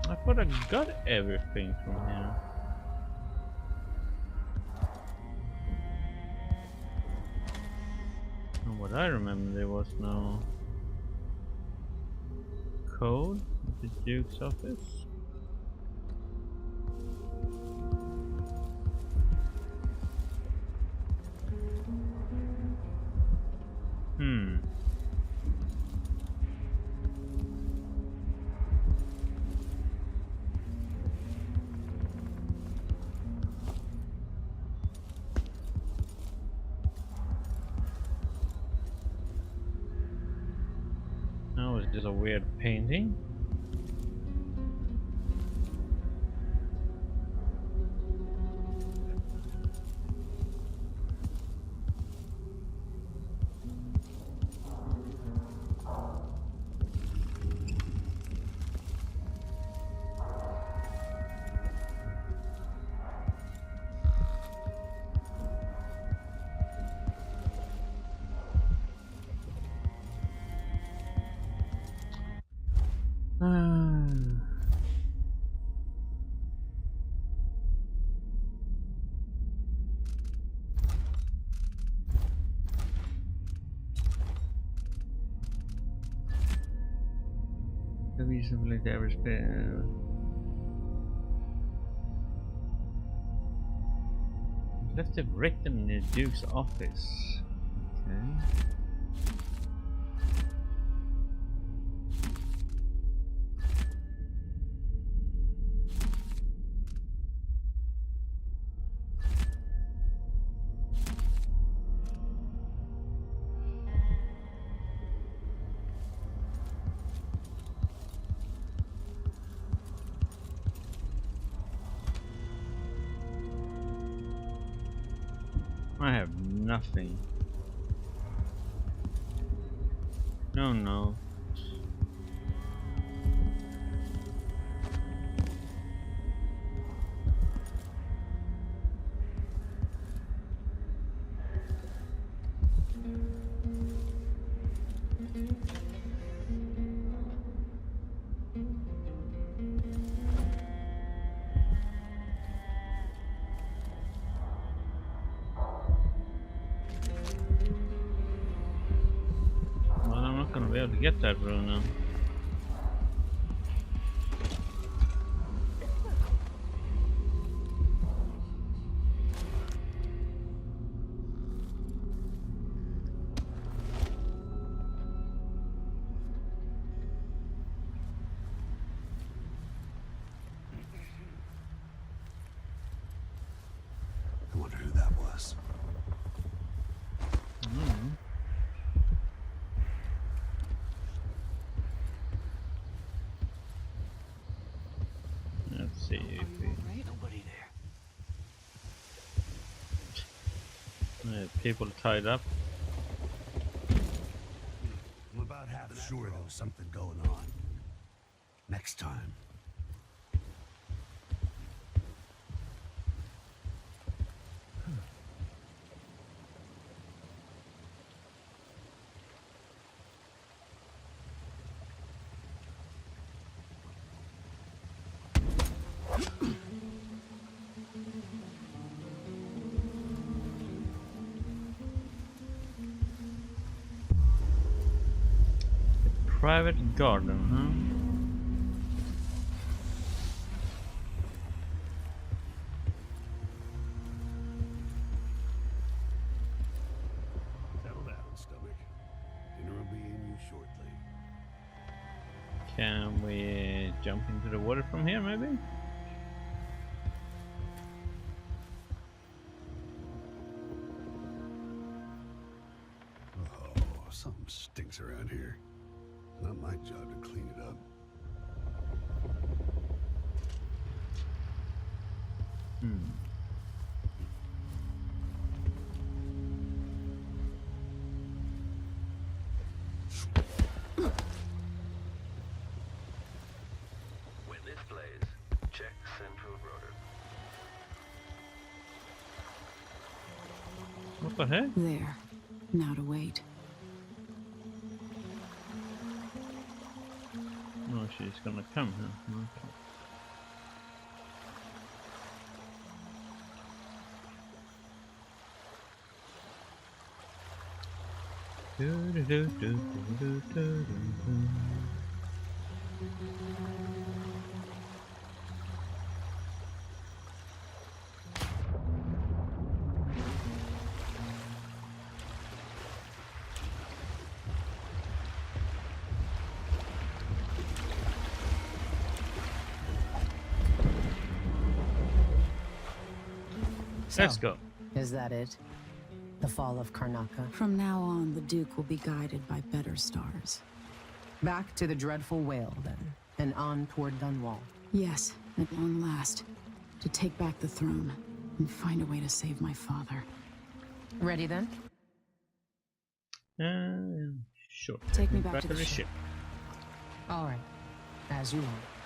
I thought I got everything from here. From what I remember, there was no code at the Duke's office. Just a weird painting. The reason like the average player. Left it written in the Duke's office. Okay. I have nothing. No. Well, I'm not gonna be able to get that rune now. I wonder who that was. Let's see if we... Nobody there. people tied up. I'm about half sure there was something going on. Next time. Private garden, huh? Settle down, stomach. Dinner will be in you shortly. Can we jump into the water from here, maybe? Oh, something stinks around here. Not my job to clean it up. When this plays, check central rotor. What the heck? There. Now to wait. Oh, she's gonna come, huh? Okay. Let's go. Is that it? The fall of Karnaca? From now on, the Duke will be guided by better stars. Back to the dreadful whale, then, and on toward Dunwall. Yes, at long last. To take back the throne, and find a way to save my father. Ready, then? Sure. Take me back to the ship. All right. As you want.